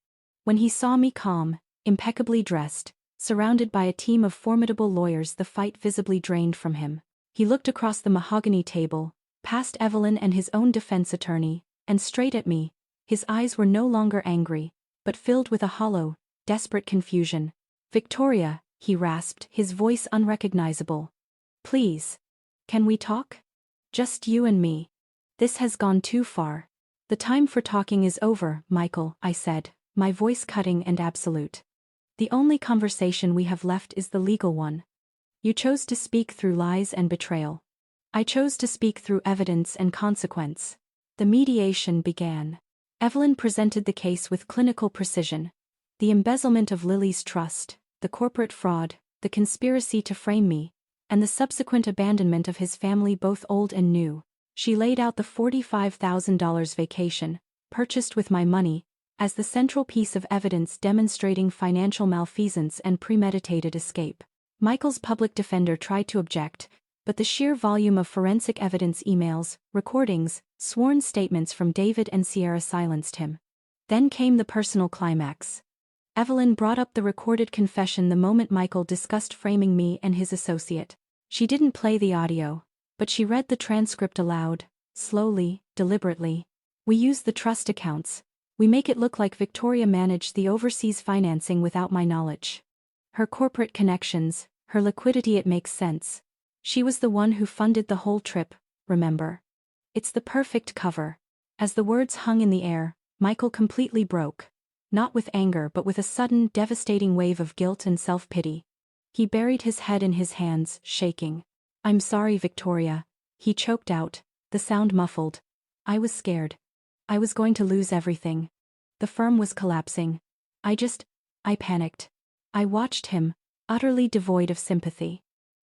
When he saw me calm, impeccably dressed, surrounded by a team of formidable lawyers, the fight visibly drained from him. He looked across the mahogany table, past Evelyn and his own defense attorney, and straight at me. His eyes were no longer angry, but filled with a hollow, desperate confusion. "Victoria," he rasped, his voice unrecognizable. "Please. Can we talk? Just you and me. This has gone too far." "The time for talking is over, Michael," I said, my voice cutting and absolute. "The only conversation we have left is the legal one. You chose to speak through lies and betrayal. I chose to speak through evidence and consequence." The mediation began. Evelyn presented the case with clinical precision. The embezzlement of Lily's trust, the corporate fraud, the conspiracy to frame me, and the subsequent abandonment of his family, both old and new. She laid out the $45,000 vacation, purchased with my money, as the central piece of evidence demonstrating financial malfeasance and premeditated escape. Michael's public defender tried to object, but the sheer volume of forensic evidence, emails, recordings, sworn statements from David and Sierra silenced him. Then came the personal climax. Evelyn brought up the recorded confession the moment Michael discussed framing me and his associate. She didn't play the audio, but she read the transcript aloud, slowly, deliberately. We use the trust accounts. We make it look like Victoria managed the overseas financing without my knowledge. Her corporate connections, her liquidity, it makes sense. She was the one who funded the whole trip, remember? It's the perfect cover. As the words hung in the air, Michael completely broke. Not with anger but with a sudden, devastating wave of guilt and self-pity. He buried his head in his hands, shaking. "I'm sorry, Victoria," he choked out, the sound muffled. "I was scared. I was going to lose everything. The firm was collapsing. I panicked." I watched him, utterly devoid of sympathy.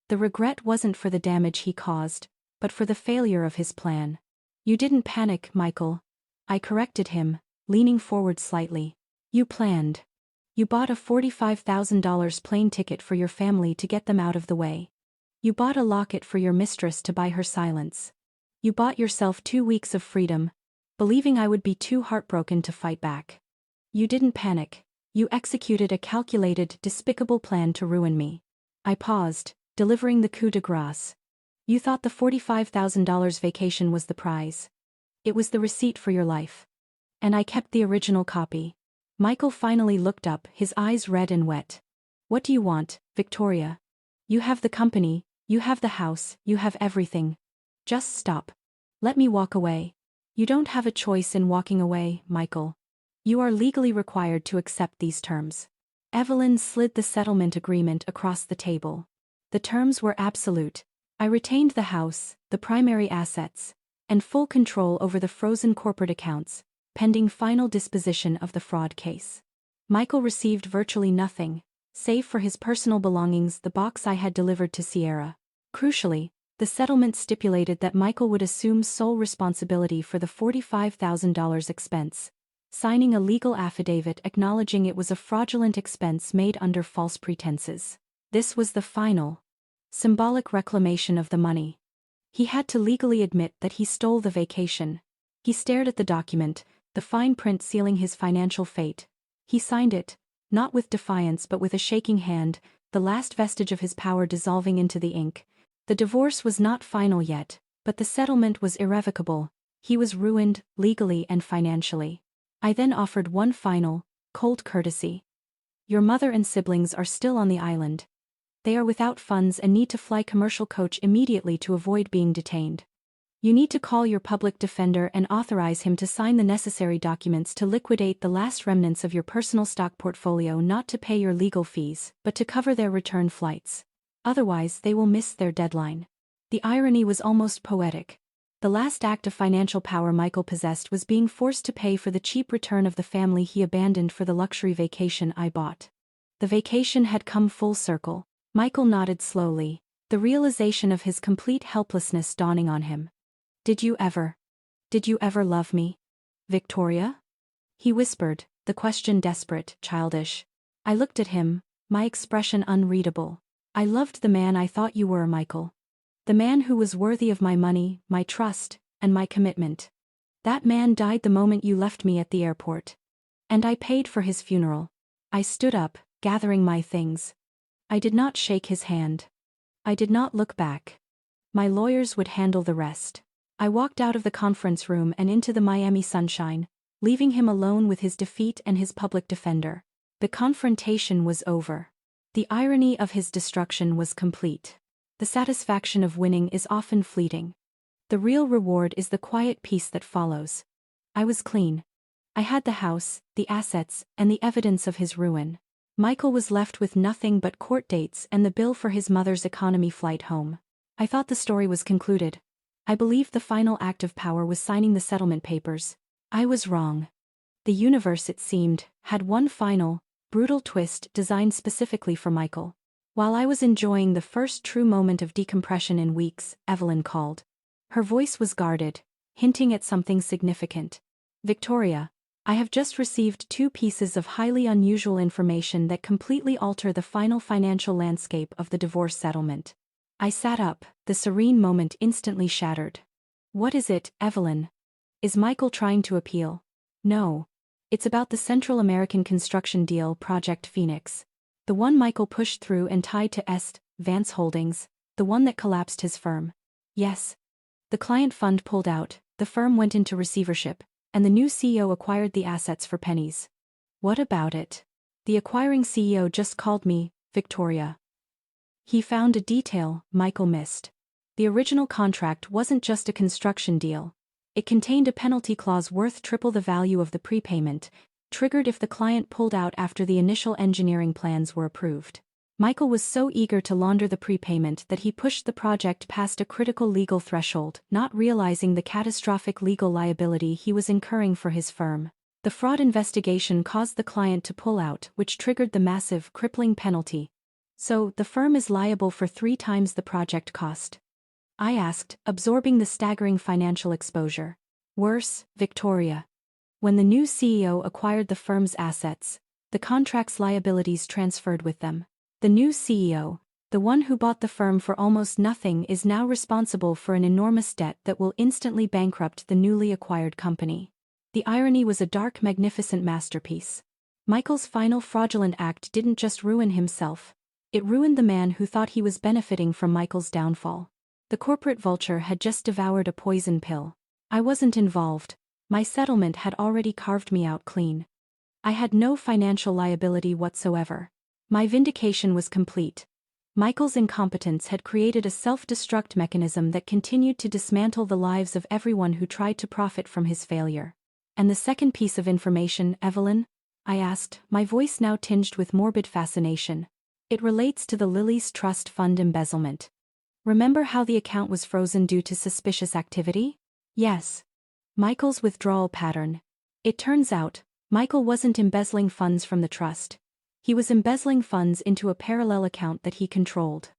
The regret wasn't for the damage he caused, but for the failure of his plan. "You didn't panic, Michael." I corrected him, leaning forward slightly. "You planned. You bought a $45,000 plane ticket for your family to get them out of the way. You bought a locket for your mistress to buy her silence. You bought yourself 2 weeks of freedom, believing I would be too heartbroken to fight back. You didn't panic. You executed a calculated, despicable plan to ruin me." I paused, delivering the coup de grace. "You thought the $45,000 vacation was the prize. It was the receipt for your life. And I kept the original copy." Michael finally looked up, his eyes red and wet. "What do you want, Victoria? You have the company, you have the house, you have everything. Just stop. Let me walk away." "You don't have a choice in walking away, Michael. You are legally required to accept these terms." Evelyn slid the settlement agreement across the table. The terms were absolute. I retained the house, the primary assets, and full control over the frozen corporate accounts, pending final disposition of the fraud case. Michael received virtually nothing, save for his personal belongings, the box I had delivered to Sierra. Crucially, the settlement stipulated that Michael would assume sole responsibility for the $45,000 expense, signing a legal affidavit acknowledging it was a fraudulent expense made under false pretenses. This was the final, symbolic reclamation of the money. He had to legally admit that he stole the vacation. He stared at the document, the fine print sealing his financial fate. He signed it, not with defiance but with a shaking hand, the last vestige of his power dissolving into the ink. The divorce was not final yet, but the settlement was irrevocable. He was ruined, legally and financially. I then offered one final, cold courtesy. "Your mother and siblings are still on the island. They are without funds and need to fly commercial coach immediately to avoid being detained. You need to call your public defender and authorize him to sign the necessary documents to liquidate the last remnants of your personal stock portfolio, not to pay your legal fees, but to cover their return flights. Otherwise they will miss their deadline." The irony was almost poetic. The last act of financial power Michael possessed was being forced to pay for the cheap return of the family he abandoned for the luxury vacation I bought. The vacation had come full circle. Michael nodded slowly, the realization of his complete helplessness dawning on him. Did you ever love me, Victoria?" He whispered, the question desperate, childish. I looked at him, my expression unreadable. "I loved the man I thought you were, Michael. The man who was worthy of my money, my trust, and my commitment. That man died the moment you left me at the airport. And I paid for his funeral." I stood up, gathering my things. I did not shake his hand. I did not look back. My lawyers would handle the rest. I walked out of the conference room and into the Miami sunshine, leaving him alone with his defeat and his public defender. The confrontation was over. The irony of his destruction was complete. The satisfaction of winning is often fleeting. The real reward is the quiet peace that follows. I was clean. I had the house, the assets, and the evidence of his ruin. Michael was left with nothing but court dates and the bill for his mother's economy flight home. I thought the story was concluded. I believed the final act of power was signing the settlement papers. I was wrong. The universe, it seemed, had one final, brutal twist designed specifically for Michael. While I was enjoying the first true moment of decompression in weeks, Evelyn called. Her voice was guarded, hinting at something significant. "Victoria, I have just received 2 pieces of highly unusual information that completely alter the final financial landscape of the divorce settlement." I sat up, the serene moment instantly shattered. "What is it, Evelyn? Is Michael trying to appeal?" "No. It's about the Central American construction deal Project Phoenix. The one Michael pushed through and tied to Vance Holdings, the one that collapsed his firm. Yes. The client fund pulled out, the firm went into receivership, and the new CEO acquired the assets for pennies. What about it? The acquiring CEO just called me, Victoria. He found a detail Michael missed. The original contract wasn't just a construction deal. It contained a penalty clause worth triple the value of the prepayment, triggered if the client pulled out after the initial engineering plans were approved. Michael was so eager to launder the prepayment that he pushed the project past a critical legal threshold, not realizing the catastrophic legal liability he was incurring for his firm. The fraud investigation caused the client to pull out, which triggered the massive, crippling penalty. So, the firm is liable for 3 times the project cost? I asked, absorbing the staggering financial exposure. Worse, Victoria. When the new CEO acquired the firm's assets, the contract's liabilities transferred with them. The new CEO, the one who bought the firm for almost nothing, is now responsible for an enormous debt that will instantly bankrupt the newly acquired company. The irony was a dark, magnificent masterpiece. Michael's final fraudulent act didn't just ruin himself. It ruined the man who thought he was benefiting from Michael's downfall. The corporate vulture had just devoured a poison pill. I wasn't involved. My settlement had already carved me out clean. I had no financial liability whatsoever. My vindication was complete. Michael's incompetence had created a self-destruct mechanism that continued to dismantle the lives of everyone who tried to profit from his failure. And the second piece of information, Evelyn? I asked, my voice now tinged with morbid fascination. It relates to the Lily's Trust Fund embezzlement. Remember how the account was frozen due to suspicious activity? Yes. Michael's withdrawal pattern. It turns out, Michael wasn't embezzling funds from the trust. He was embezzling funds into a parallel account that he controlled.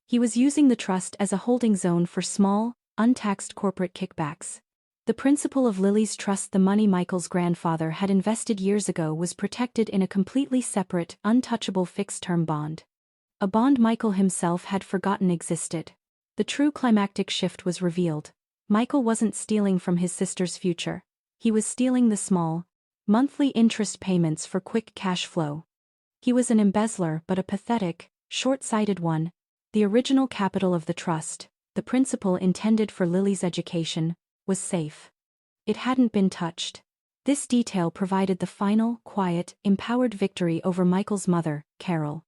He was using the trust as a holding zone for small, untaxed corporate kickbacks. The principal of Lily's Trust, the money Michael's grandfather had invested years ago, was protected in a completely separate, untouchable fixed-term bond. A bond Michael himself had forgotten existed. The true climactic shift was revealed. Michael wasn't stealing from his sister's future. He was stealing the small, monthly interest payments for quick cash flow. He was an embezzler, but a pathetic, short-sighted one. The original capital of the trust, the principal intended for Lily's education, was safe. It hadn't been touched. This detail provided the final, quiet, empowered victory over Michael's mother, Carol.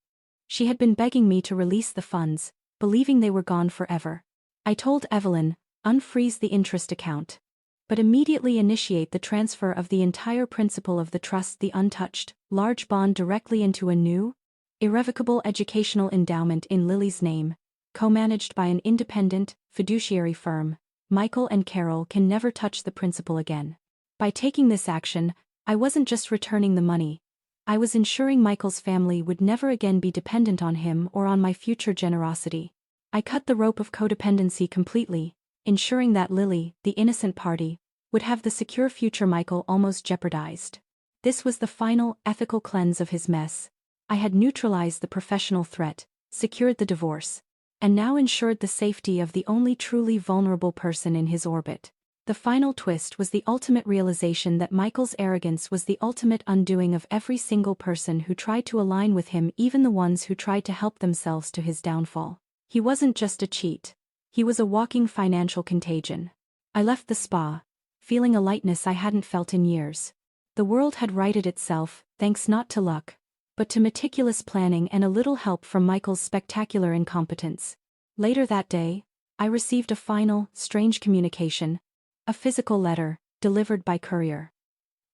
She had been begging me to release the funds, believing they were gone forever. I told Evelyn, unfreeze the interest account. But immediately initiate the transfer of the entire principal of the trust, the untouched, large bond, directly into a new, irrevocable educational endowment in Lily's name, co-managed by an independent, fiduciary firm. Michael and Carol can never touch the principal again. By taking this action, I wasn't just returning the money. I was ensuring Michael's family would never again be dependent on him or on my future generosity. I cut the rope of codependency completely, ensuring that Lily, the innocent party, would have the secure future Michael almost jeopardized. This was the final, ethical cleanse of his mess. I had neutralized the professional threat, secured the divorce, and now ensured the safety of the only truly vulnerable person in his orbit. The final twist was the ultimate realization that Michael's arrogance was the ultimate undoing of every single person who tried to align with him, even the ones who tried to help themselves to his downfall. He wasn't just a cheat. He was a walking financial contagion. I left the spa, feeling a lightness I hadn't felt in years. The world had righted itself, thanks not to luck, but to meticulous planning and a little help from Michael's spectacular incompetence. Later that day, I received a final, strange communication. A physical letter, delivered by courier.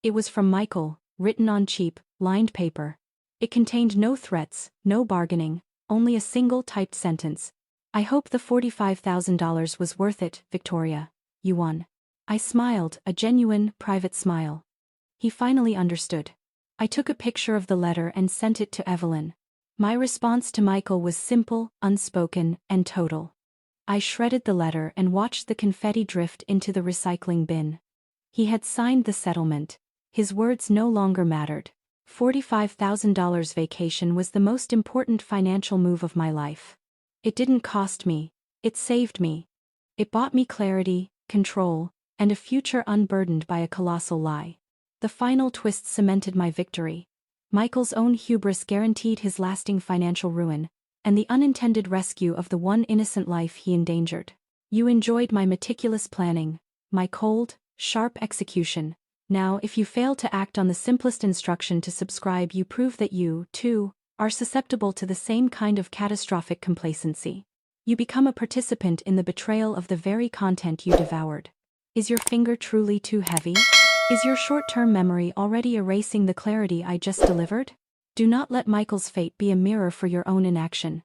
It was from Michael, written on cheap, lined paper. It contained no threats, no bargaining, only a single typed sentence. I hope the $45,000 was worth it, Victoria. You won. I smiled, a genuine, private smile. He finally understood. I took a picture of the letter and sent it to Evelyn. My response to Michael was simple, unspoken, and total. I shredded the letter and watched the confetti drift into the recycling bin. He had signed the settlement. His words no longer mattered. $45,000 vacation was the most important financial move of my life. It didn't cost me. It saved me. It bought me clarity, control, and a future unburdened by a colossal lie. The final twist cemented my victory. Michael's own hubris guaranteed his lasting financial ruin, and the unintended rescue of the one innocent life he endangered. You enjoyed my meticulous planning, my cold, sharp execution. Now, if you fail to act on the simplest instruction to subscribe, you prove that you, too, are susceptible to the same kind of catastrophic complacency. You become a participant in the betrayal of the very content you devoured. Is your finger truly too heavy? Is your short-term memory already erasing the clarity I just delivered? Do not let Michael's fate be a mirror for your own inaction.